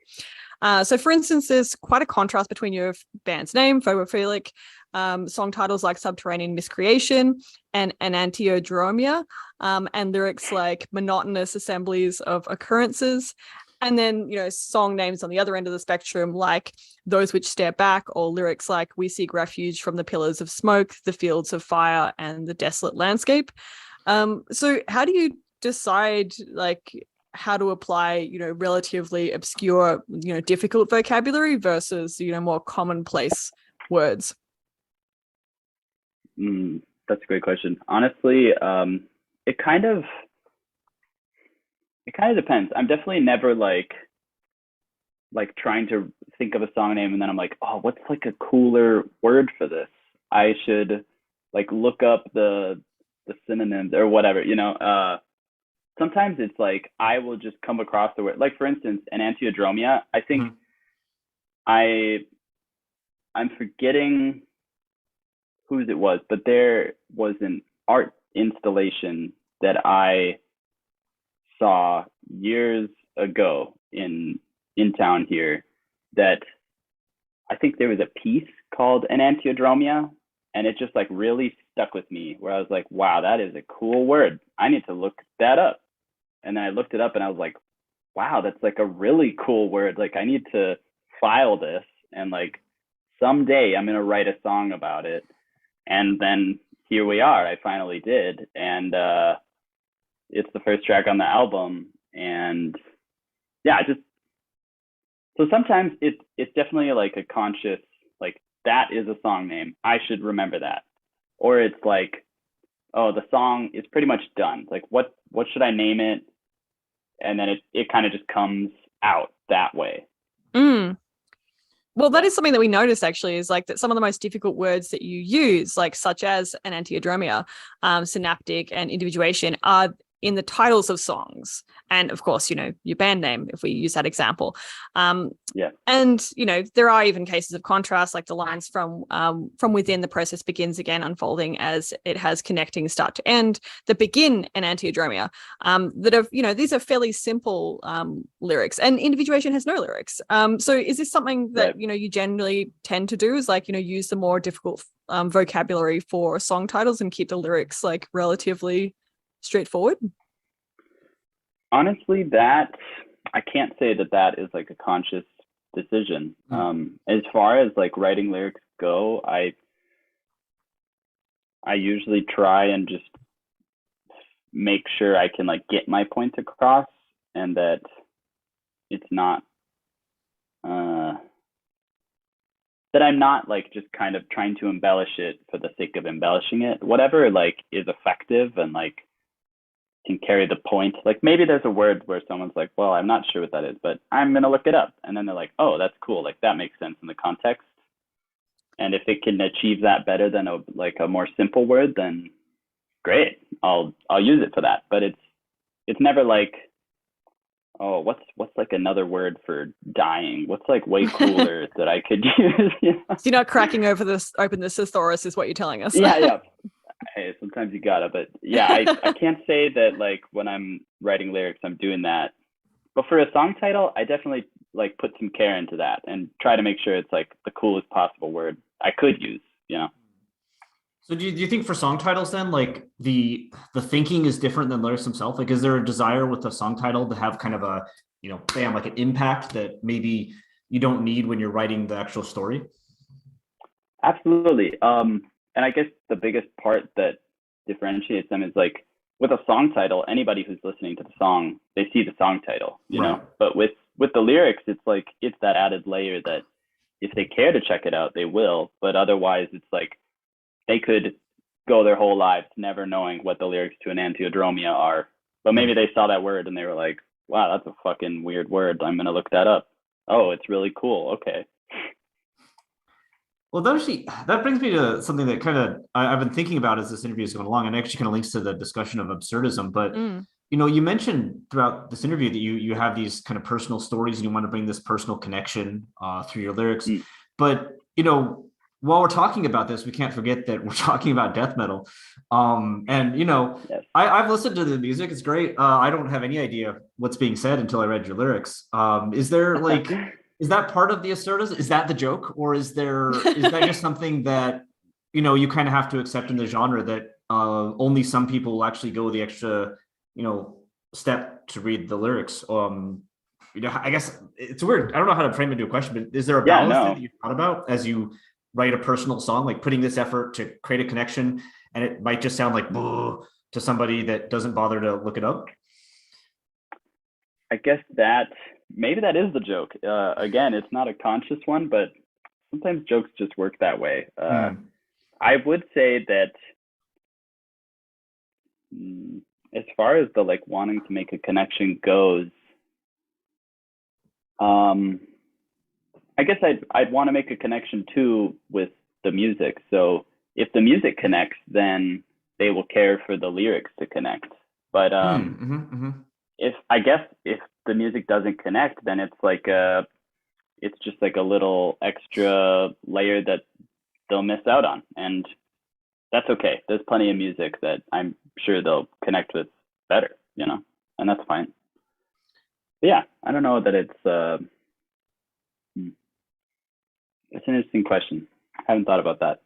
Speaker 1: So, for instance, there's quite a contrast between your band's name, Phobophilic, song titles like Subterranean Miscreation and Enantiodromia, and lyrics like Monotonous Assemblies of Occurrences. And then, song names on the other end of the spectrum, like Those Which Stare Back, or lyrics like We Seek Refuge from the Pillars of Smoke, the Fields of Fire, and the Desolate Landscape. So how do you decide, like, how to apply, relatively obscure, difficult vocabulary versus, more commonplace words?
Speaker 3: That's a great question. Honestly, it kind of depends. I'm definitely never like trying to think of a song name and then I'm like, oh, what's like a cooler word for this? I should like look up the synonyms or whatever, sometimes it's like I will just come across the word, like for instance, enantiodromia. I think I'm forgetting whose it was, but there was an art installation that I saw years ago in town here that I think there was a piece called Enantiodromia, and it just like really stuck with me where I was like, wow, that is a cool word. I need to look that up. And then I looked it up and I was like, wow, that's like a really cool word. Like I need to file this and like someday I'm going to write a song about it. And then here we are. I finally did. And it's the first track on the album. And yeah, so sometimes it's definitely like a conscious, like that is a song name. I should remember that. Or it's like, oh, the song is pretty much done. Like what should I name it? And then it kind of just comes out that way.
Speaker 1: Well, that is something that we noticed actually, is like that some of the most difficult words that you use, like such as enantiodromia, synaptic, and individuation, are in the titles of songs. And of course, your band name, if we use that example. And, there are even cases of contrast, like the lines from within the process begins again unfolding as it has connecting start to end that begin enantiodromia, that are, these are fairly simple lyrics, and individuation has no lyrics. So is this something that, you generally tend to do, is like, use the more difficult vocabulary for song titles and keep the lyrics like relatively straightforward?
Speaker 3: Honestly, that I can't say that is like a conscious decision. As far as like writing lyrics go, I usually try and just make sure I can like get my point across, and that it's not that I'm not like just kind of trying to embellish it for the sake of embellishing it. Whatever like is effective and like can carry the point. Like maybe there's a word where someone's like, well, I'm not sure what that is, but I'm going to look it up. And then they're like, oh, that's cool. Like that makes sense in the context. And if it can achieve that better than a more simple word, then great. I'll use it for that. But it's never like, oh, what's like another word for dying? What's like way cooler that I could use.
Speaker 1: So you're not cracking open this thesaurus is what you're telling us.
Speaker 3: Yeah. Hey, sometimes you gotta, but yeah, I can't say that like when I'm writing lyrics, I'm doing that. But for a song title, I definitely like put some care into that and try to make sure it's like the coolest possible word I could use, you know?
Speaker 2: So do you think for song titles then, like the thinking is different than lyrics themselves? Like, is there a desire with a song title to have kind of a, bam, like an impact that maybe you don't need when you're writing the actual story?
Speaker 3: Absolutely. And I guess the biggest part that differentiates them is like with a song title, anybody who's listening to the song, they see the song title, you know? But with the lyrics, it's like, it's that added layer that if they care to check it out, they will. But otherwise, it's like they could go their whole lives never knowing what the lyrics to an Antiodromia are. But maybe they saw that word and they were like, wow, that's a fucking weird word. I'm going to look that up. Oh, it's really cool. Okay.
Speaker 2: Well, that brings me to something that kind of I've been thinking about as this interview is going along, and actually kind of links to the discussion of absurdism. But you mentioned throughout this interview that you have these kind of personal stories and you want to bring this personal connection through your lyrics. But while we're talking about this, we can't forget that we're talking about death metal. Yes. I've listened to the music; it's great. I don't have any idea what's being said until I read your lyrics. Is there like is that part of the absurdism? Is that the joke, or is that just something that you kind of have to accept in the genre that only some people will actually go the extra step to read the lyrics? I guess it's weird. I don't know how to frame it into a question, but is there a balance that you thought about as you write a personal song, like putting this effort to create a connection, and it might just sound like to somebody that doesn't bother to look it up?
Speaker 3: I guess maybe that is the joke. Again, it's not a conscious one, but sometimes jokes just work that way. I would say that as far as the like wanting to make a connection goes, I guess I'd want to make a connection too with the music. So if the music connects, then they will care for the lyrics to connect. But if the music doesn't connect, then it's just like a little extra layer that they'll miss out on, and that's okay. There's plenty of music that I'm sure they'll connect with better, and that's fine. But yeah, I don't know that it's an interesting question. I haven't thought about that.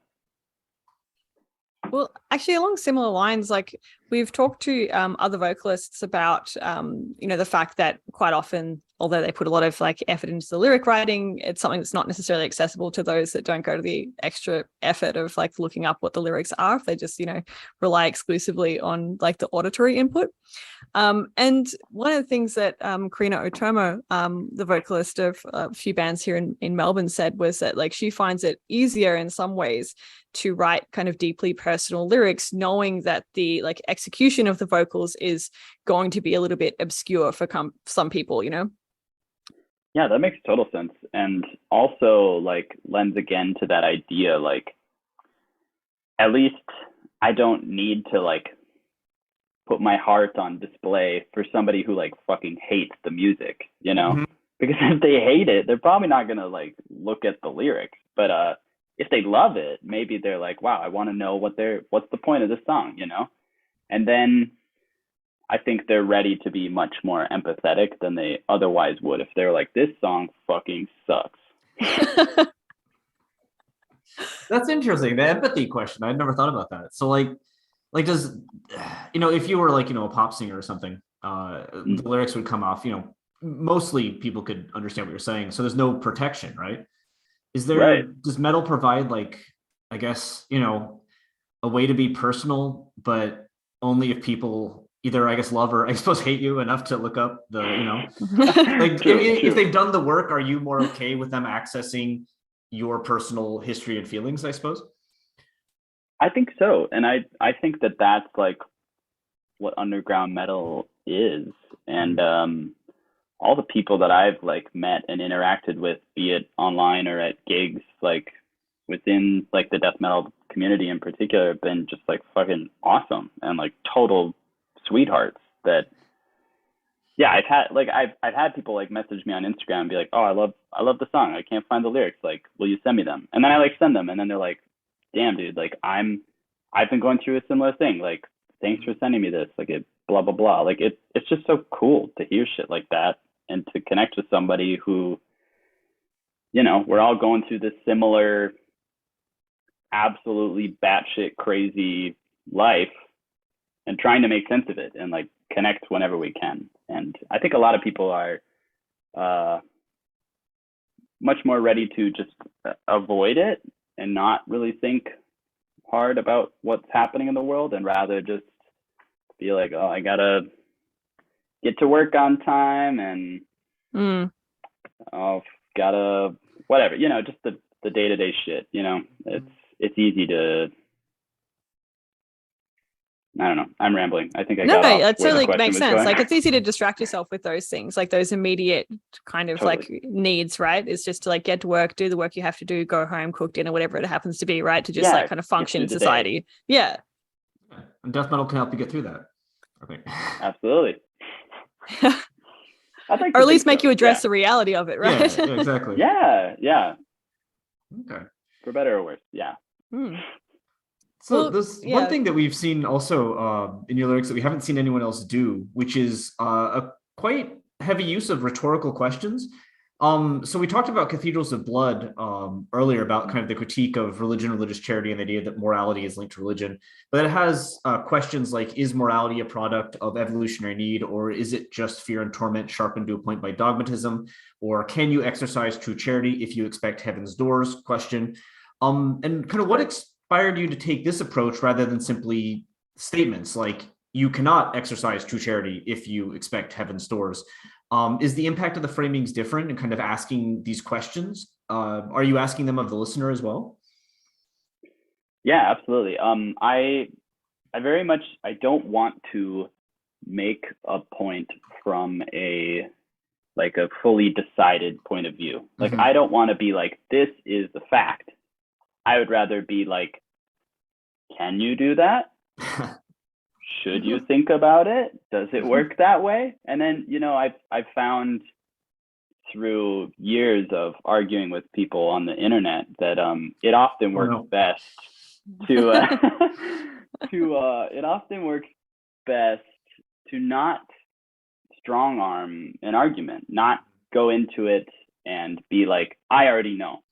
Speaker 1: Well, actually, along similar lines, like we've talked to other vocalists about, the fact that quite often, although they put a lot of like effort into the lyric writing, it's something that's not necessarily accessible to those that don't go to the extra effort of like looking up what the lyrics are. If they just, rely exclusively on like the auditory input. And one of the things that Karina Otomo, the vocalist of a few bands here in Melbourne, said was that like she finds it easier in some ways to write kind of deeply personal lyrics, knowing that the like execution of the vocals is going to be a little bit obscure for some people,
Speaker 3: Yeah, that makes total sense. And also like lends again to that idea, like at least I don't need to like put my heart on display for somebody who like fucking hates the music, because if they hate it, they're probably not going to like look at the lyrics. But if they love it, maybe they're like, wow, I want to know what's the point of this song, And then I think they're ready to be much more empathetic than they otherwise would if they're like, this song fucking sucks.
Speaker 2: That's interesting. The empathy question. I'd never thought about that. So like does, if you were like, a pop singer or something, the lyrics would come off, mostly people could understand what you're saying. So there's no protection, right? Does metal provide like, I guess, a way to be personal, but only if people either, I guess, love or I suppose hate you enough to look up the, like if they've done the work, are you more okay with them accessing your personal history and feelings, I suppose?
Speaker 3: I think so. And I think that that's like what underground metal is. And all the people that I've like met and interacted with, be it online or at gigs, like within like the death metal community in particular, have been just like fucking awesome and like total sweethearts that yeah, I've had people like message me on Instagram and be like, oh, I love the song. I can't find the lyrics. Like, will you send me them? And then I like send them, and then they're like, damn, dude, like I've been going through a similar thing. Like, thanks for sending me this. Like, it blah blah blah. Like, it's just so cool to hear shit like that and to connect with somebody who, you know, we're all going through this similar, absolutely batshit crazy life and trying to make sense of it and like connect whenever we can. And I think a lot of people are much more ready to just avoid it and not really think hard about what's happening in the world, and rather just be like, oh, I gotta get to work on time, and oh, gotta whatever, you know, just the day-to-day shit, you know. It's easy to, I don't know. I'm rambling. I think I got off
Speaker 1: that
Speaker 3: where the
Speaker 1: totally
Speaker 3: question
Speaker 1: makes
Speaker 3: was
Speaker 1: sense.
Speaker 3: going.
Speaker 1: Like, it's easy to distract yourself with those things, like those immediate kind of
Speaker 3: Totally.
Speaker 1: like needs, right? It's just to like get to work, do the work you have to do, go home, cook dinner, whatever it happens to be, right? To just
Speaker 3: Yeah,
Speaker 1: like kind of function in
Speaker 3: get through the day.
Speaker 1: society. Yeah.
Speaker 2: And death metal can help you get through that, I think.
Speaker 3: Absolutely. I'd like
Speaker 1: Or
Speaker 3: to
Speaker 1: at least
Speaker 3: think
Speaker 1: make
Speaker 3: so.
Speaker 1: you address the reality of it, right?
Speaker 2: Yeah, exactly.
Speaker 3: Yeah.
Speaker 2: Okay.
Speaker 3: For better or worse. Yeah.
Speaker 2: So
Speaker 1: Well,
Speaker 2: there's
Speaker 1: yeah.
Speaker 2: one thing that we've seen also in your lyrics that we haven't seen anyone else do, which is a quite heavy use of rhetorical questions. So we talked about Cathedrals of Blood earlier, about kind of the critique of religion, religious charity, and the idea that morality is linked to religion. But it has questions like, is morality a product of evolutionary need, or is it just fear and torment sharpened to a point by dogmatism? Or can you exercise true charity if you expect heaven's doors? Question. And kind of what inspired you to take this approach rather than simply statements like, you cannot exercise true charity if you expect heaven's doors? Is the impact of the framings different and kind of asking these questions? Are you asking them of the listener as well?
Speaker 3: Yeah, absolutely. I very much, I don't want to make a point from a fully decided point of view. Like, I don't want to be like, this is the fact. I would rather be like, can you do that? Should you think about it? Does it work that way? And then, you know, I've found through years of arguing with people on the internet that it often works best to it often works best to not strong arm an argument, not go into it and be like, I already know,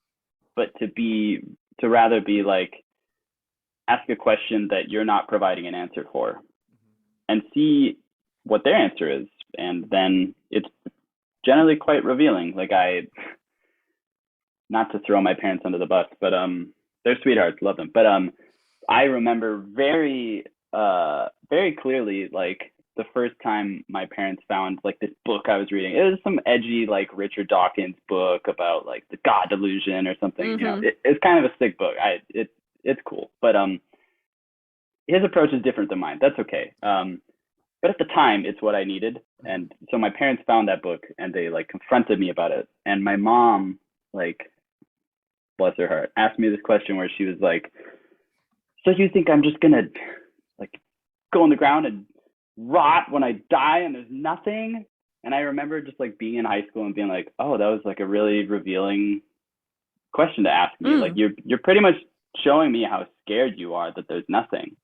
Speaker 3: but to rather be like, ask a question that you're not providing an answer for and see what their answer is. And then it's generally quite revealing. Like, not to throw my parents under the bus, but they're sweethearts, love them. But I remember very clearly, like, the first time my parents found like this book I was reading. It was some edgy, like, Richard Dawkins book about like the God delusion or something. You know, it's kind of a sick book. It's cool, but his approach is different than mine. That's okay. But at the time, it's what I needed. And so my parents found that book and they like confronted me about it. And my mom, like, bless her heart, asked me this question where she was like, so you think I'm just gonna like go on the ground and rot when I die and there's nothing? And I remember just like being in high school and being like, oh, that was like a really revealing question to ask me. Like, you're pretty much showing me how scared you are that there's nothing.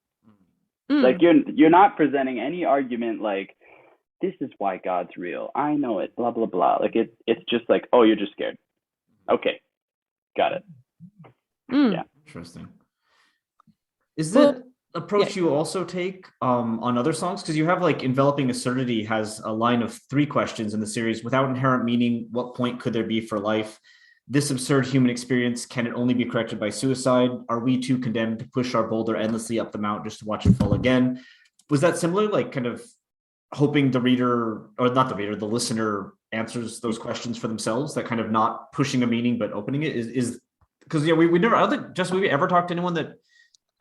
Speaker 3: Like, you're not presenting any argument like, this is why God's real, I know it, blah blah blah. Like, it's just like, oh, you're just scared. Okay, got it. Yeah,
Speaker 2: interesting. Is that approach you also take on other songs? Because you have like Enveloping Absurdity has a line of 3 questions in the series. Without inherent meaning, what point could there be for life? This absurd human experience, can it only be corrected by suicide? Are we too condemned to push our boulder endlessly up the mount just to watch it fall again? Was that similar, like kind of hoping the reader, or not the reader, the listener answers those questions for themselves, that kind of not pushing a meaning but opening it? Is because we never, I don't think, just we ever talked to anyone that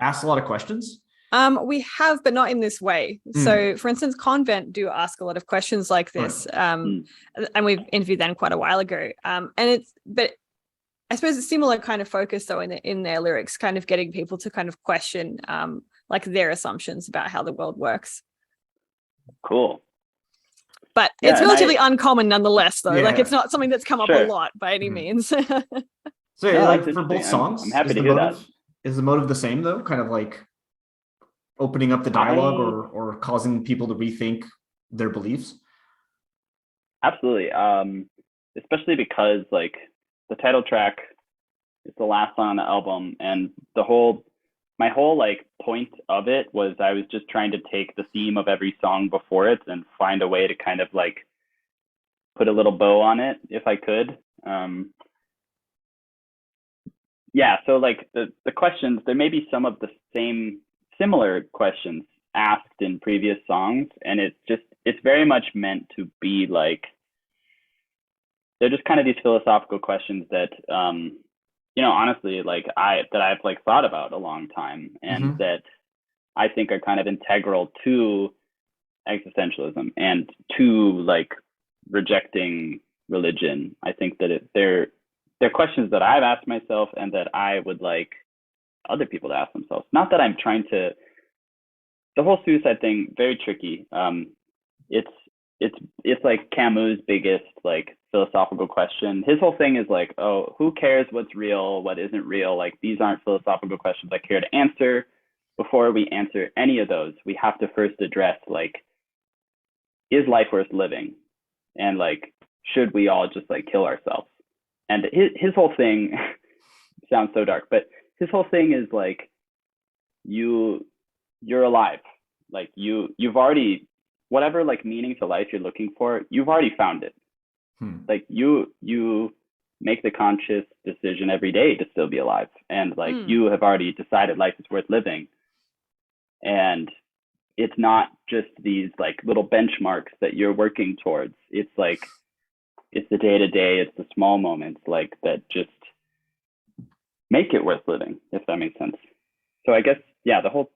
Speaker 2: asked a lot of questions?
Speaker 1: We have, but not in this way. So, for instance, Convent do ask a lot of questions like this, and we've interviewed them quite a while ago. But I suppose it's similar kind of focus though in their lyrics, kind of getting people to kind of question like their assumptions about how the world works.
Speaker 3: Cool.
Speaker 1: But
Speaker 3: Yeah,
Speaker 1: it's
Speaker 3: and
Speaker 1: relatively uncommon nonetheless, though. Like
Speaker 2: Yeah.
Speaker 1: it's not something that's come up a
Speaker 3: Sure.
Speaker 1: lot by any means.
Speaker 2: So
Speaker 3: No,
Speaker 2: like
Speaker 3: that's
Speaker 2: for both
Speaker 3: interesting.
Speaker 2: songs,
Speaker 3: I'm happy
Speaker 2: is
Speaker 3: to
Speaker 2: the
Speaker 3: hear that.
Speaker 2: motive the same though? Kind of like opening up the dialogue or causing people to rethink their beliefs?
Speaker 3: Absolutely. Especially because like the title track is the last song on the album, and my whole like point of it was I was just trying to take the theme of every song before it and find a way to kind of like put a little bow on it if I could. Yeah, so like the questions, there may be some of the similar questions asked in previous songs, and it's very much meant to be like, they're just kind of these philosophical questions that honestly, like I've like thought about a long time, and that I think are kind of integral to existentialism and to like rejecting religion. I think that they're questions that I've asked myself and that I would like other people to ask themselves. Not that I'm trying to. The whole suicide thing, very tricky. It's like Camus' biggest like philosophical question. His whole thing is like, oh, who cares what's real, what isn't real? Like these aren't philosophical questions I care to answer. Before we answer any of those, we have to first address like, is life worth living? And like, should we all just like kill ourselves? And his whole thing sounds so dark, but his whole thing is like, you're alive. Like you've already, whatever like meaning to life you're looking for, you've already found it. Like you make the conscious decision every day to still be alive. And like you have already decided life is worth living. And it's not just these like little benchmarks that you're working towards. It's like, it's the day to day, it's the small moments like that just make it worth living, if that makes sense. So I guess, yeah, the whole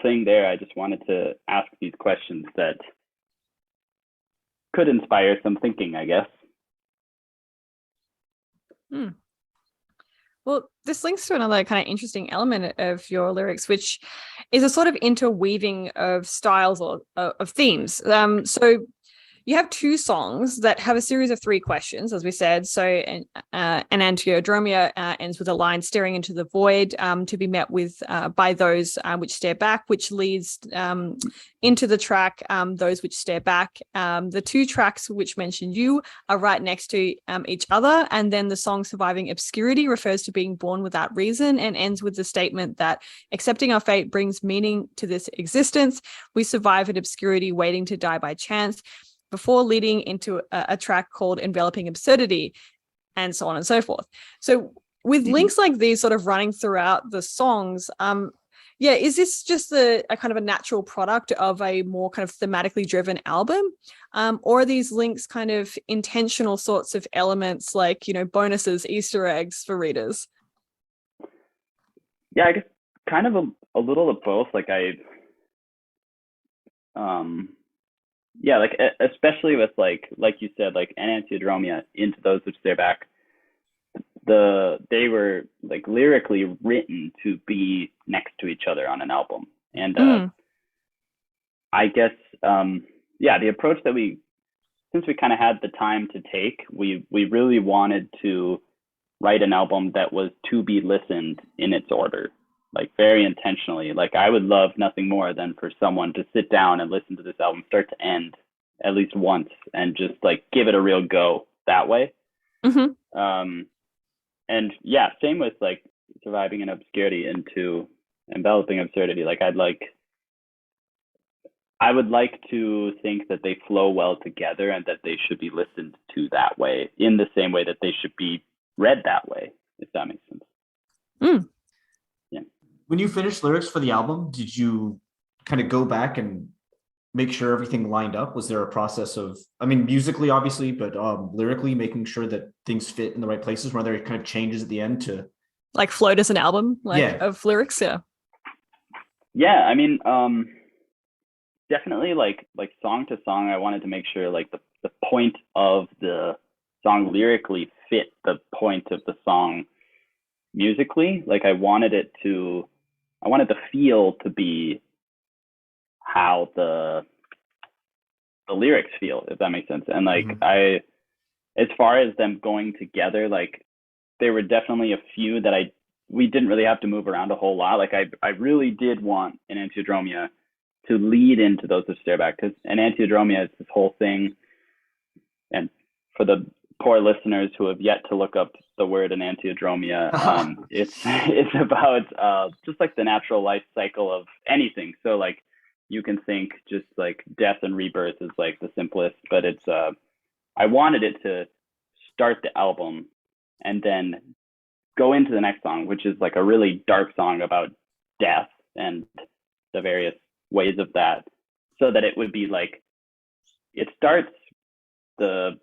Speaker 3: thing there, I just wanted to ask these questions that could inspire some thinking, I guess.
Speaker 1: Well, this links to another kind of interesting element of your lyrics, which is a sort of interweaving of styles or of themes. So you have two songs that have a series of three questions, as we said. So an Antiodromia ends with a line staring into the void, to be met with by those which stare back, which leads into the track, those which stare back. The two tracks which mention you are right next to each other. And then the song Surviving Obscurity refers to being born without reason and ends with the statement that accepting our fate brings meaning to this existence. We survive in obscurity, waiting to die by chance, before leading into a track called Enveloping Absurdity, and so on and so forth. So with links like these sort of running throughout the songs, is this just a kind of a natural product of a more kind of thematically driven album? Or are these links kind of intentional sorts of elements like, bonuses, Easter eggs for readers?
Speaker 3: Yeah, I guess kind of a little of both. Like yeah, like especially with like you said, like Enantiodromia, into those which stare back, they were like lyrically written to be next to each other on an album. And I guess the approach that since we kind of had the time to take, we really wanted to write an album that was to be listened in its order, like very intentionally. Like I would love nothing more than for someone to sit down and listen to this album start to end at least once and just like give it a real go that way. And yeah, same with like Surviving in Obscurity into Enveloping Absurdity. Like I would like to think that they flow well together and that they should be listened to that way, in the same way that they should be read that way, if that makes sense. Yeah.
Speaker 2: When you finished lyrics for the album, did you kind of go back and make sure everything lined up? Was there a process of, I mean, musically obviously, but lyrically making sure that things fit in the right places? Were there kind of changes at the end to
Speaker 1: like float as an album, of lyrics?
Speaker 3: Yeah, I mean, definitely like song to song, I wanted to make sure like the point of the song lyrically fit the point of the song musically. Like I wanted the feel to be how the the lyrics feel, if that makes sense. And like
Speaker 2: Mhm.
Speaker 3: as far as them going together, like there were definitely a few that we didn't really have to move around a whole lot. Like I really did want an Antiodromia to lead into those of Stareback, because an Antiodromia is this whole thing. And for the poor listeners who have yet to look up the word enantiodromia, it's about just like the natural life cycle of anything. So like you can think just like death and rebirth is like the simplest, but it's I wanted it to start the album and then go into the next song, which is like a really dark song about death and the various ways of that, so that it would be like it starts the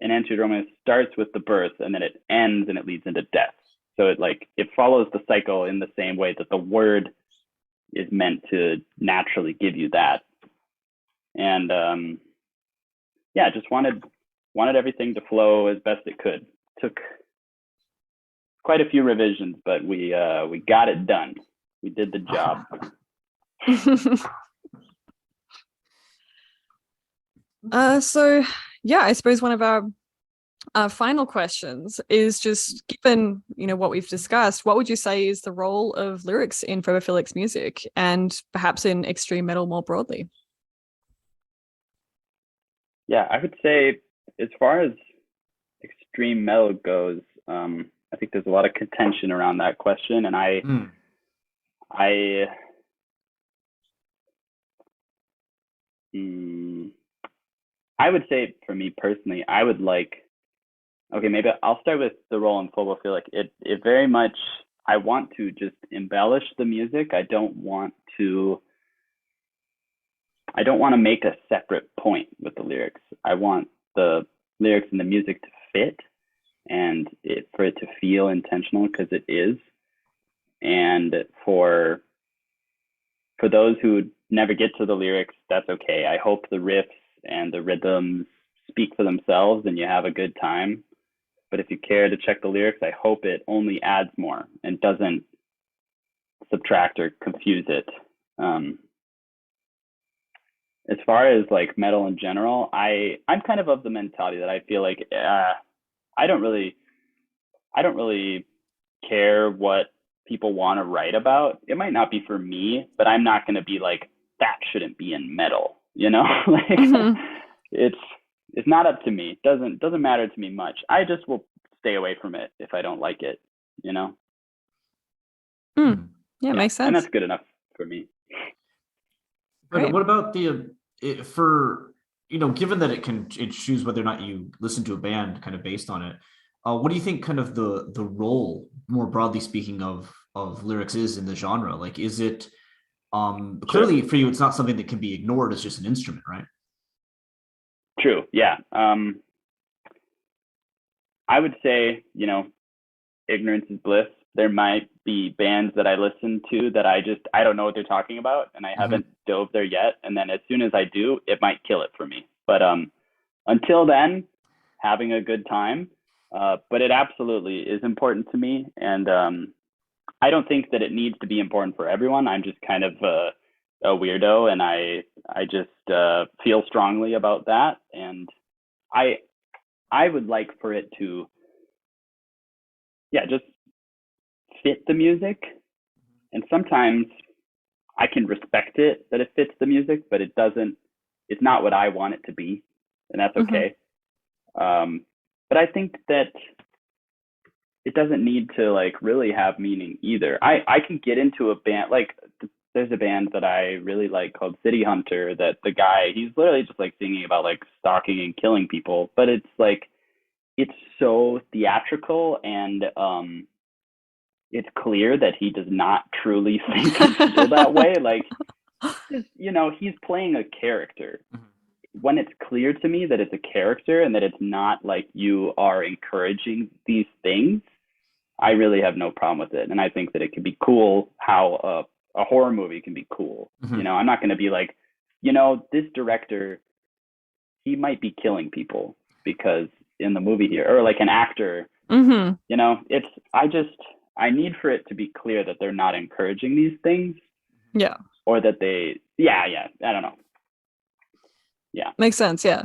Speaker 3: enantiodromia starts with the birth and then it ends and it leads into death. So it follows the cycle in the same way that the word is meant to naturally give you that. And just wanted everything to flow as best it could. Took quite a few revisions, but we got it done. We did the job.
Speaker 1: So yeah, I suppose one of our final questions is just, given what we've discussed, what would you say is the role of lyrics in Phobophilic's music, and perhaps in extreme metal more broadly?
Speaker 3: Yeah, I would say as far as extreme metal goes, I think there's a lot of contention around that question, and I would say for me personally, I would maybe I'll start with the role in Phobophilic. It very much, I want to just embellish the music. I don't want to make a separate point with the lyrics. I want the lyrics and the music to fit, and for it to feel intentional, because it is. And for those who never get to the lyrics, that's okay. I hope the riffs and the rhythms speak for themselves and you have a good time. But if you care to check the lyrics, I hope it only adds more and doesn't subtract or confuse it. As far as like metal in general, I'm kind of the mentality that I feel like I don't really care what people want to write about. It might not be for me, but I'm not going to be like, that shouldn't be in metal, It's not up to me. It doesn't matter to me much. I just will stay away from it if I don't like it,
Speaker 1: Yeah, makes sense.
Speaker 3: And that's good enough for me.
Speaker 2: But great. What about given that it choose whether or not you listen to a band kind of based on it, what do you think kind of the role, more broadly speaking, of lyrics is in the genre? Like, is it clearly for you, it's not something that can be ignored as just an instrument, right?
Speaker 3: True. Yeah. I would say, ignorance is bliss. There might be bands that I listen to that I don't know what they're talking about, and I haven't dove there yet. And then as soon as I do, it might kill it for me. But until then, having a good time. But it absolutely is important to me. And I don't think that it needs to be important for everyone. I'm just kind of a weirdo, and I just feel strongly about that. And I would like for it to, just fit the music. And sometimes I can respect it that it fits the music, but it's not what I want it to be, and that's okay. But I think that it doesn't need to like really have meaning either. I can get into a band, like there's a band that I really like called City Hunter, that the guy, he's literally just like singing about like stalking and killing people, but it's like, it's so theatrical, and it's clear that he does not truly think and feel that way. Like, he's playing a character. When it's clear to me that it's a character and that it's not like you are encouraging these things, I really have no problem with it. And I think that it can be cool how a horror movie can be cool. I'm not going to be like, this director, he might be killing people because in the movie here, or like an actor, I need for it to be clear that they're not encouraging these things.
Speaker 1: Yeah.
Speaker 3: Or that they, I don't know.
Speaker 1: Makes sense. Yeah.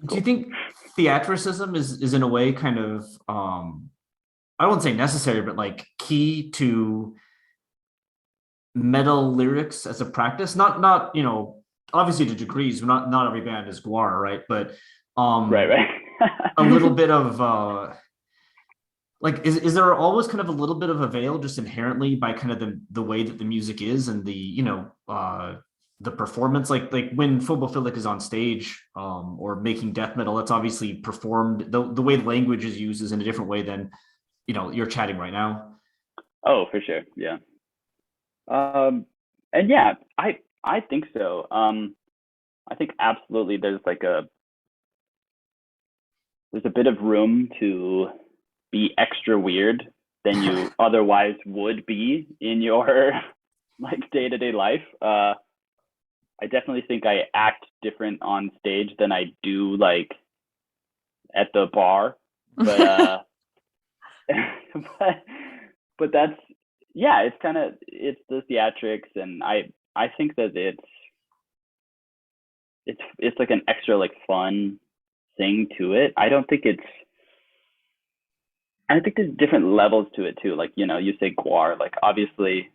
Speaker 2: Do you think theatricism is in a way kind of I won't say necessary, but like key to meta lyrics as a practice? Not obviously to degrees. Not every band is Guar, right? But
Speaker 3: right.
Speaker 2: a little bit of like is there always kind of a little bit of a veil just inherently by kind of the way that the music is and the performance, like when Phobophilic is on stage or making death metal, that's obviously performed, the way the language is used is in a different way than you're chatting right now.
Speaker 3: Oh, for sure. Yeah. And yeah, I think so. I think absolutely there's a bit of room to be extra weird than you otherwise would be in your like day-to-day life. I definitely think I act different on stage than I do like at the bar, but but that's it's the theatrics, and I think that it's like an extra like fun thing to it. I think there's different levels to it too. Like, you say Guar, like obviously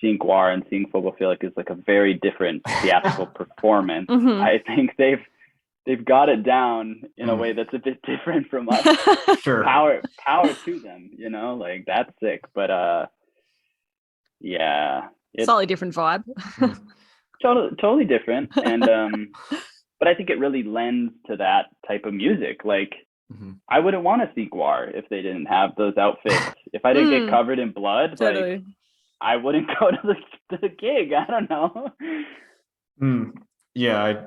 Speaker 3: seeing Guar and seeing Phobophilic is like a very different theatrical performance.
Speaker 1: Mm-hmm.
Speaker 3: I think they've got it down in a way that's a bit different from us.
Speaker 2: Sure.
Speaker 3: Power to them, like that's sick. But yeah,
Speaker 1: it's slightly different vibe.
Speaker 3: totally different. And but I think it really lends to that type of music. Like, I wouldn't want to see Guar if they didn't have those outfits. If I didn't get covered in blood,
Speaker 1: totally.
Speaker 3: Like I wouldn't go to the gig. I don't know.
Speaker 2: Yeah, I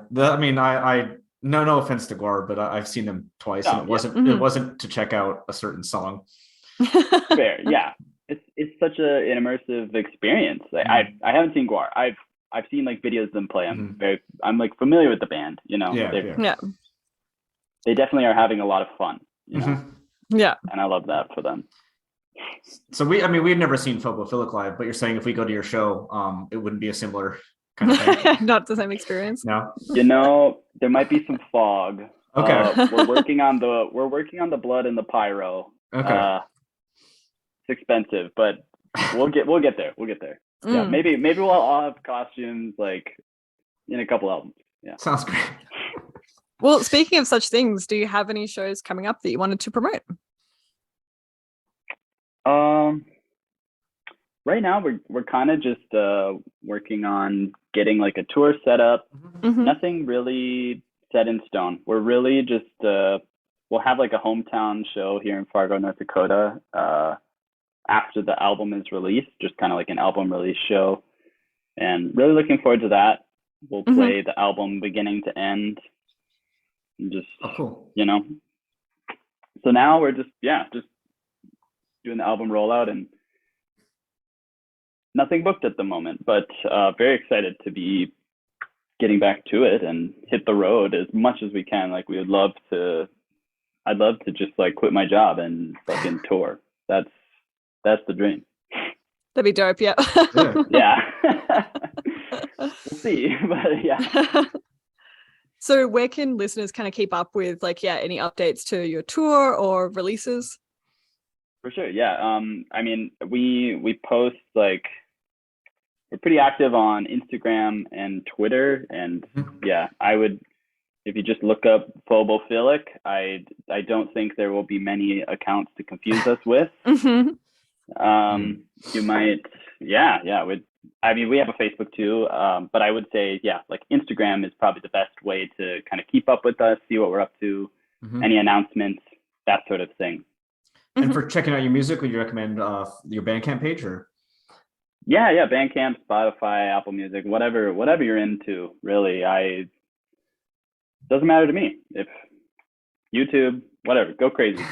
Speaker 2: no offense to Guar, but I've seen them twice, and it wasn't to check out a certain song.
Speaker 3: Fair, yeah. It's such an immersive experience. Like, I haven't seen Guar. I've seen like videos of them play. I'm like familiar with the band.
Speaker 1: Yeah.
Speaker 3: They definitely are having a lot of fun.
Speaker 1: Yeah,
Speaker 3: and I love that for them.
Speaker 2: So we've never seen Phobophilic live, but you're saying if we go to your show, it wouldn't be a similar kind of thing.
Speaker 1: Not the same experience.
Speaker 2: No.
Speaker 3: There might be some fog.
Speaker 2: Okay.
Speaker 3: We're working on the blood and the pyro.
Speaker 2: Okay.
Speaker 3: It's expensive, but we'll get there. Yeah, maybe we'll all have costumes like in a couple albums. Yeah.
Speaker 2: Sounds great.
Speaker 1: Well, speaking of such things, do you have any shows coming up that you wanted to promote?
Speaker 3: Right now we're kind of just working on getting like a tour set up. Nothing really set in stone. We're really just we'll have like a hometown show here in Fargo, North Dakota after the album is released, just kind of like an album release show, and really looking forward to that. We'll play the album beginning to end, and just
Speaker 2: cool.
Speaker 3: So now we're just doing the album rollout, and nothing booked at the moment, but very excited to be getting back to it and hit the road as much as we can. Like I'd love to just like quit my job and fucking tour. That's the dream.
Speaker 1: That'd be dope. Yeah.
Speaker 3: Yeah. We'll see, but yeah.
Speaker 1: So where can listeners kind of keep up with any updates to your tour or releases?
Speaker 3: For sure. Yeah. We post we're pretty active on Instagram and Twitter, and I would, if you just look up Phobophilic, I don't think there will be many accounts to confuse us with. You might, we have a Facebook too, but I would say, Instagram is probably the best way to kind of keep up with us, see what we're up to, any announcements, that sort of thing.
Speaker 2: And for checking out your music, would you recommend your Bandcamp page or?
Speaker 3: Yeah, Bandcamp, Spotify, Apple Music, whatever you're into, really. Doesn't matter to me. If YouTube, whatever, go crazy.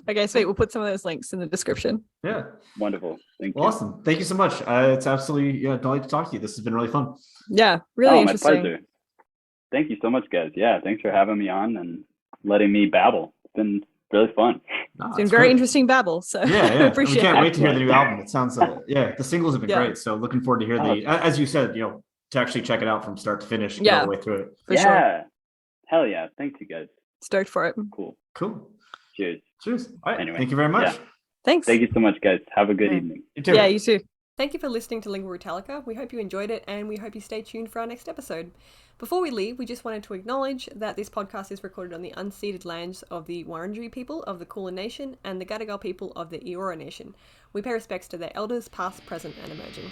Speaker 1: Okay, sweet. We'll put some of those links in the description.
Speaker 2: Yeah.
Speaker 3: Wonderful. Thank you.
Speaker 2: Awesome. Thank you so much. It's absolutely delight to talk to you. This has been really fun.
Speaker 1: Yeah, really interesting.
Speaker 3: My pleasure. Thank you so much, guys. Yeah, thanks for having me on and letting me babble. It's been really fun.
Speaker 1: It's been very interesting babble. So
Speaker 2: yeah.
Speaker 1: Appreciate
Speaker 2: we can't
Speaker 1: it.
Speaker 2: wait to hear the new album. It sounds the singles have been great. So looking forward to hear as you said, to actually check it out from start to finish, get all
Speaker 1: Yeah.
Speaker 2: the way through it.
Speaker 1: For sure.
Speaker 3: Hell yeah. Thanks, you guys.
Speaker 1: Stoked for it.
Speaker 3: Cool.
Speaker 2: Cool.
Speaker 3: Cheers.
Speaker 2: Cheers. All right.
Speaker 3: Anyway,
Speaker 2: Thank you very much.
Speaker 3: yeah.
Speaker 1: Thanks.
Speaker 3: Thank you so much, guys. Have a good evening.
Speaker 2: You too.
Speaker 1: Yeah, you too. Thank you for listening to Lingua Italica. We hope you enjoyed it, and we hope you stay tuned for our next episode. Before we leave, we just wanted to acknowledge that this podcast is recorded on the unceded lands of the Wurundjeri people of the Kulin Nation and the Gadigal people of the Eora Nation. We pay respects to their elders, past, present, and emerging.